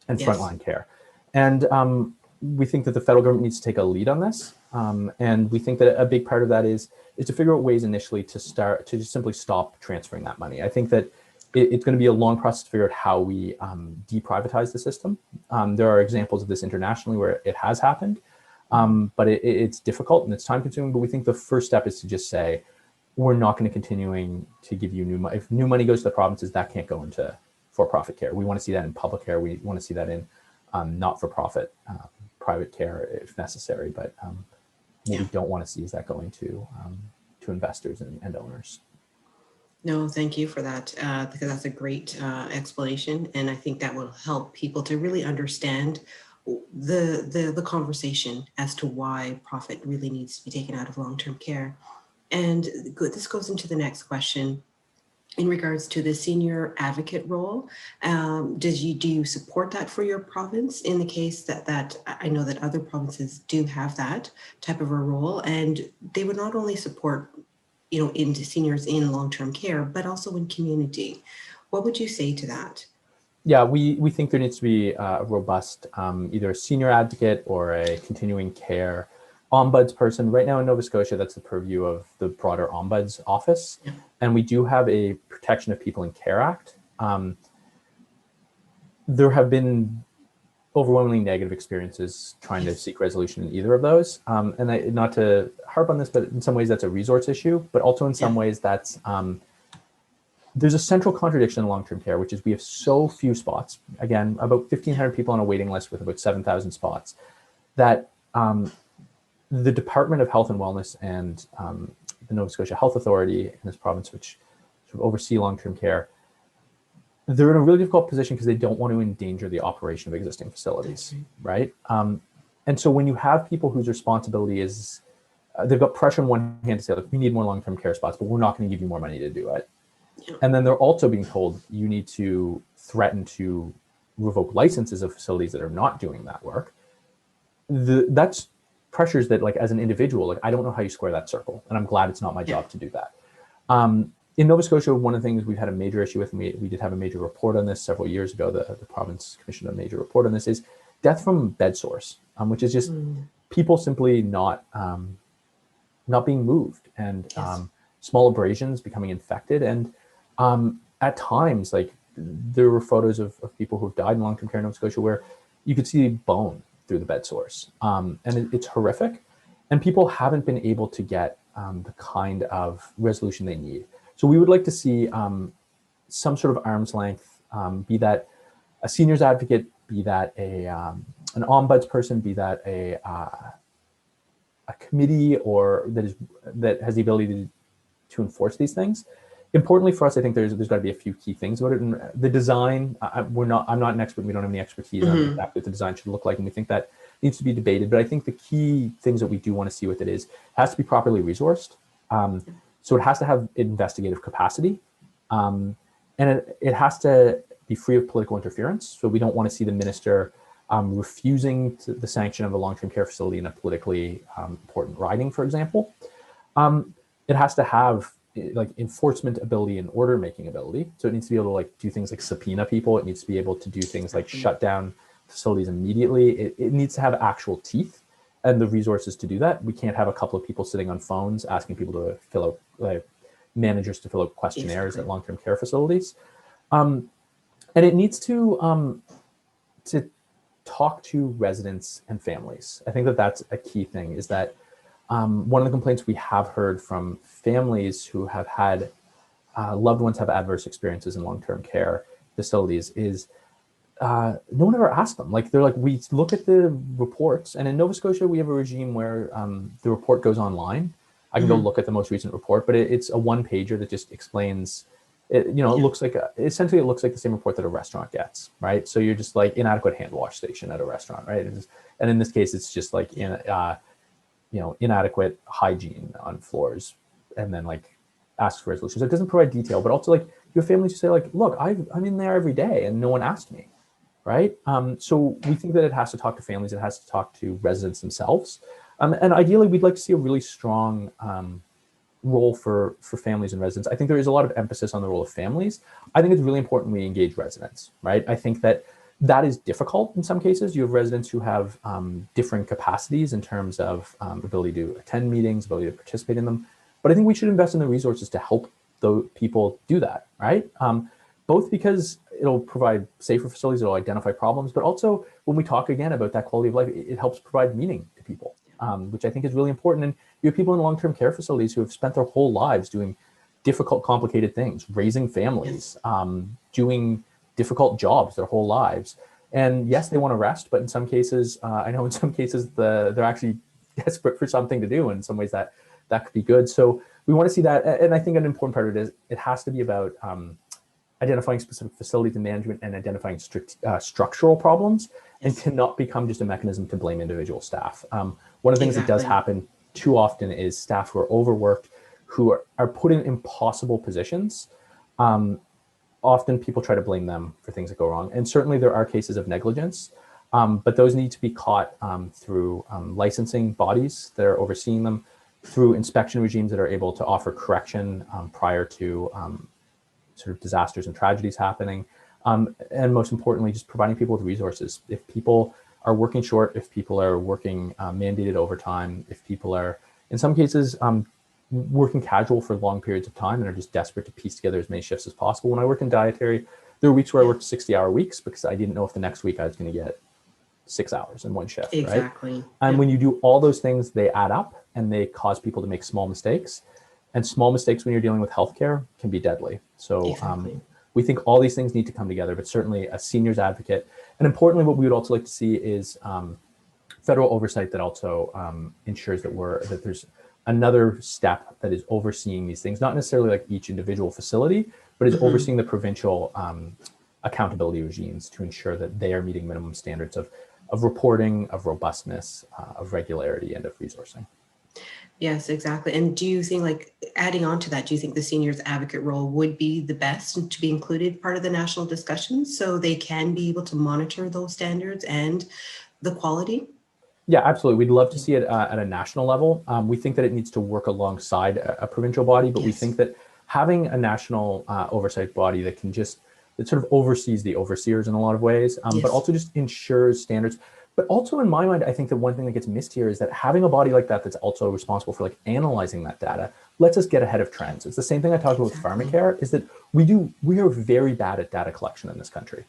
C: and frontline care. And we think that the federal government needs to take a lead on this. And we think that a big part of that is to figure out ways initially to just simply stop transferring that money. I think that it's going to be a long process to figure out how we deprivatize the system. There are examples of this internationally where it has happened, but it's difficult and it's time consuming. But we think the first step is to just say, we're not going to continuing to give you new money. If new money goes to the provinces, that can't go into for-profit care. We want to see that in public care. We want to see that in not-for-profit private care if necessary. But what we don't want to see is that going to investors and owners.
B: No, thank you for that, because that's a great explanation. And I think that will help people to really understand the conversation as to why profit really needs to be taken out of long-term care. And this goes into the next question. In regards to the senior advocate role, do you support that for your province in the case that I know that other provinces do have that type of a role, and they would not only support into seniors in long-term care, but also in community. What would you say to that?
C: Yeah, we think there needs to be a robust either a senior advocate or a continuing care ombuds person. Right now in Nova Scotia, that's the purview of the broader ombuds office. Yeah. And we do have a Protection of People in Care Act. There have been overwhelmingly negative experiences trying to seek resolution in either of those. And not to harp on this, but in some ways that's a resource issue, but also in some ways that's, there's a central contradiction in long-term care, which is we have so few spots, again, about 1,500 people on a waiting list with about 7,000 spots, that the Department of Health and Wellness and the Nova Scotia Health Authority in this province, which sort of oversee long-term care, they're in a really difficult position because they don't want to endanger the operation of existing facilities, right? And so when you have people whose responsibility is, they've got pressure on one hand to say, look, we need more long-term care spots, but we're not going to give you more money to do it. Yeah. And then they're also being told you need to threaten to revoke licenses of facilities that are not doing that work. That's pressures that, like, as an individual, like, I don't know how you square that circle, and I'm glad it's not my job to do that. In Nova Scotia, one of the things we've had a major issue with, and we did have a major report on this several years ago, the province commissioned a major report on this, is death from bed sores, which is just people simply not being moved, and small abrasions becoming infected. And at times, like, there were photos of people who've died in long-term care in Nova Scotia where you could see bone through the bed sores. And it's horrific. And people haven't been able to get the kind of resolution they need. So we would like to see some sort of arm's length, be that a seniors advocate, be that an ombuds person, be that a committee or that has the ability to enforce these things. Importantly for us, I think there's got to be a few key things about it. And the design, I'm not an expert. We don't have any expertise on exactly what the design should look like, and we think that needs to be debated. But I think the key things that we do want to see with it is it has to be properly resourced. So it has to have investigative capacity, and it has to be free of political interference. So we don't want to see the minister refusing the sanction of a long-term care facility in a politically important riding, for example. It has to have like enforcement ability and order making ability. So it needs to be able to like do things like subpoena people. It needs to be able to do things like shut down facilities immediately. It needs to have actual teeth and the resources to do that. We can't have a couple of people sitting on phones asking people to fill out, like managers to fill out questionnaires at long-term care facilities. And it needs to talk to residents and families. I think that that's a key thing, is that one of the complaints we have heard from families who have had loved ones have adverse experiences in long-term care facilities is no one ever asked them. Like, they're like, we look at the reports, and in Nova Scotia, we have a regime where the report goes online. I can go look at the most recent report, but it's a one-pager that just explains, it looks like, essentially it looks like the same report that a restaurant gets, right? So you're just like inadequate hand wash station at a restaurant, right? And in this case, it's just like, inadequate hygiene on floors, and then like ask for resolutions. So it doesn't provide detail, but also like your families say like, look, I'm in there every day and no one asked me, right? So we think that it has to talk to families, it has to talk to residents themselves. And ideally, we'd like to see a really strong role for families and residents. I think there is a lot of emphasis on the role of families. I think it's really important we engage residents, right? I think that is difficult in some cases. You have residents who have different capacities in terms of ability to attend meetings, ability to participate in them. But I think we should invest in the resources to help those people do that, right? Both because it'll provide safer facilities, it'll identify problems, but also when we talk again about that quality of life, it helps provide meaning to people, which I think is really important. And you have people in long-term care facilities who have spent their whole lives doing difficult, complicated things, raising families, doing difficult jobs their whole lives. And yes, they want to rest, but in some cases, I know in some cases they're actually desperate for something to do. And in some ways that could be good. So we want to see that. And I think an important part of it is it has to be about identifying specific facilities and management and identifying structural problems, and cannot become just a mechanism to blame individual staff. One of the things that does happen too often is staff who are overworked, who are put in impossible positions. Often people try to blame them for things that go wrong. And certainly there are cases of negligence, but those need to be caught through licensing bodies that are overseeing them, through inspection regimes that are able to offer correction prior to sort of disasters and tragedies happening. And most importantly, just providing people with resources. If people are working short, if people are working mandated overtime, if people are, in some cases, working casual for long periods of time and are just desperate to piece together as many shifts as possible. When I worked in dietary, there were weeks where I worked 60-hour weeks because I didn't know if the next week I was going to get 6 hours in one shift, right? And when you do all those things, they add up and they cause people to make small mistakes. And small mistakes when you're dealing with healthcare can be deadly. So we think all these things need to come together, but certainly a seniors advocate. And importantly, what we would also like to see is federal oversight that also ensures that there's another step that is overseeing these things, not necessarily like each individual facility, but is overseeing the provincial accountability regimes to ensure that they are meeting minimum standards of reporting, of robustness, of regularity, and of resourcing.
B: Yes, exactly. And do you think, like, adding on to that, do you think the seniors advocate role would be the best to be included part of the national discussions so they can be able to monitor those standards and the quality?
C: Yeah, absolutely. We'd love to see it at a national level. We think that it needs to work alongside a provincial body, but we think that having a national oversight body that sort of oversees the overseers in a lot of ways, but also just ensures standards. But also in my mind, I think that one thing that gets missed here is that having a body like that that's also responsible for like analyzing that data lets us get ahead of trends. It's the same thing I talked about with Pharmacare, is that we are very bad at data collection in this country.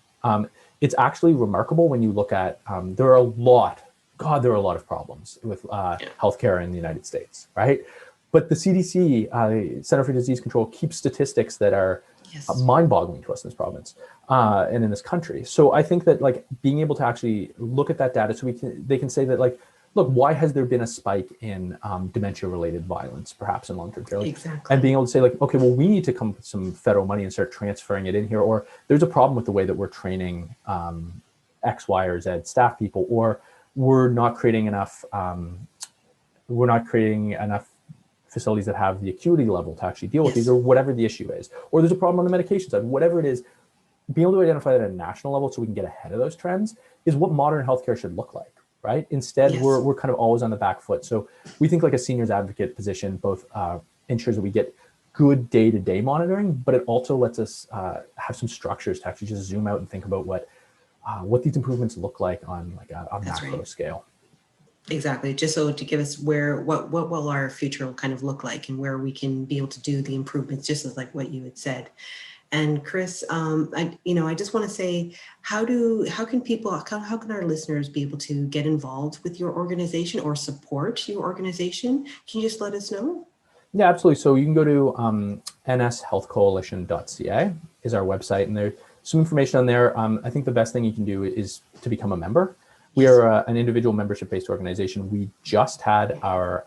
C: It's actually remarkable when you look at, there are a lot of problems with healthcare in the United States, right? But the CDC, Center for Disease Control, keeps statistics that are mind-boggling to us in this province and in this country. So I think that like being able to actually look at that data, so they can say that like, look, why has there been a spike in dementia-related violence, perhaps in long-term care? And being able to say like, okay, well, we need to come up with some federal money and start transferring it in here, or there's a problem with the way that we're training X, Y, or Z staff people, or we're not creating enough facilities that have the acuity level to actually deal with these, or whatever the issue is, or there's a problem on the medication side, whatever it is. being able to identify that at a national level so we can get ahead of those trends is what modern healthcare should look like, right? Instead,
B: Yes.
C: we're kind of always on the back foot. So we think like a seniors advocate position both ensures that we get good day-to-day monitoring, but it also lets us have some structures to actually just zoom out and think about what these improvements look like on like a macro scale.
B: Exactly. Just so to give us what will our future kind of look like and where we can be able to do the improvements, just as like what you had said. And Chris, I just want to say, how can our listeners be able to get involved with your organization or support your organization? Can you just let us know?
C: Yeah, absolutely. So you can go to nshealthcoalition.ca is our website, and there's some information on there. I think the best thing you can do is to become a member. We are an individual membership-based organization. We just had our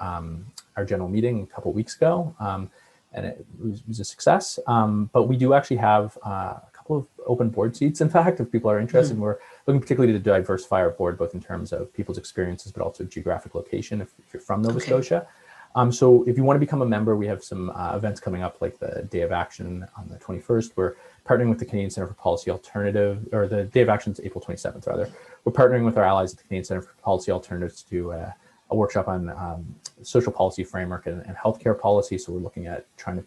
C: general meeting a couple of weeks ago, and it was a success. But we do actually have a couple of open board seats, in fact, if people are interested. Mm-hmm. We're looking particularly to diversify our board, both in terms of people's experiences, but also geographic location, if you're from Nova Scotia. So if you want to become a member, we have some events coming up, like the Day of Action on the 21st. We're partnering with the Canadian Centre for Policy Alternative, or the Day of Action is April 27th, rather. We're partnering with our allies at the Canadian Centre for Policy Alternatives to do a workshop on social policy framework and healthcare policy. So we're looking at trying to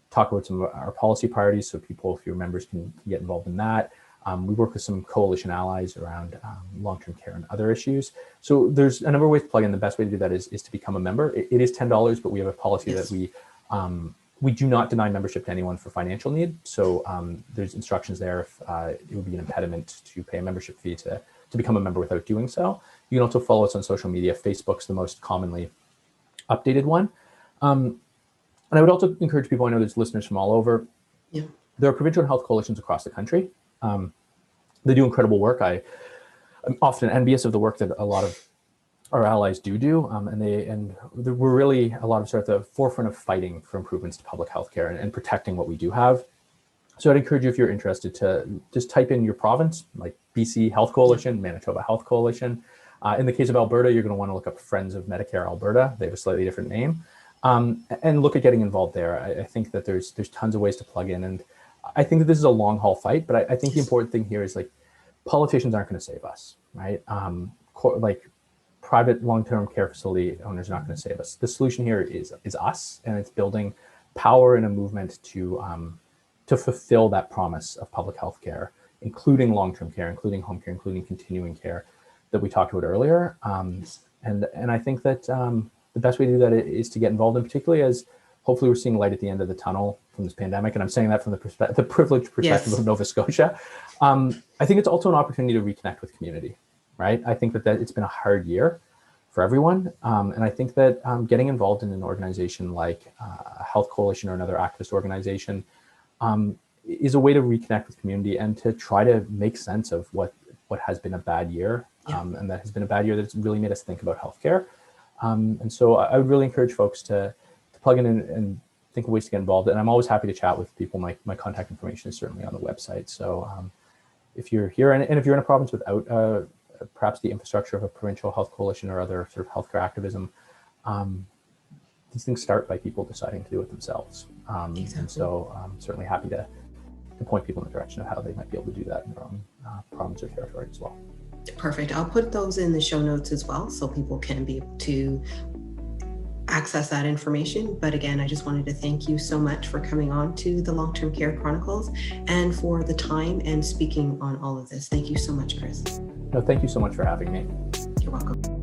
C: talk about some of our policy priorities so people, if you're members, can get involved in that. We work with some coalition allies around long-term care and other issues. So there's a number of ways to plug in. The best way to do that is to become a member. It is $10, but we have a policy that we do not deny membership to anyone for financial need. So there's instructions there if it would be an impediment to pay a membership fee to become a member without doing so. You can also follow us on social media. Facebook's the most commonly updated one. And I would also encourage people, I know there's listeners from all over. Yeah. There are provincial health coalitions across the country. They do incredible work. I'm often envious of the work that a lot of our allies do, and we're really a lot of sort of the forefront of fighting for improvements to public health care and protecting what we do have. So I'd encourage you, if you're interested, to just type in your province, like BC Health Coalition, Manitoba Health Coalition. In the case of Alberta, you're going to want to look up Friends of Medicare Alberta. They have a slightly different name, and look at getting involved there. I think that there's tons of ways to plug in, and I think that this is a long haul fight, but I think the important thing here is, like, politicians aren't going to save us, right? Like private long-term care facility owners are not going to save us. The solution here is us, and it's building power in a movement to fulfill that promise of public health care, including long-term care, including home care, including continuing care that we talked about earlier. And I think that the best way to do that is to get involved, and particularly as hopefully we're seeing light at the end of the tunnel from this pandemic. And I'm saying that from the privileged perspective of Nova Scotia. I think it's also an opportunity to reconnect with community, right? I think that it's been a hard year for everyone. And I think that getting involved in an organization like a health coalition or another activist organization is a way to reconnect with community and to try to make sense of what has been a bad year. And that has been a bad year that's really made us think about healthcare. And so I would really encourage folks to plug in and think of ways to get involved. And I'm always happy to chat with people. My contact information is certainly on the website. So if you're here, and if you're in a province without perhaps the infrastructure of a provincial health coalition or other sort of healthcare activism, these things start by people deciding to do it themselves. Exactly. And so I'm certainly happy to point people in the direction of how they might be able to do that in their own province or territory as well.
B: Perfect. I'll put those in the show notes as well, so people can be able to access that information. But again, I just wanted to thank you so much for coming on to the Long-Term Care Chronicles and for the time and speaking on all of this. Thank you so much, Chris.
C: No, thank you so much for having me.
B: You're welcome.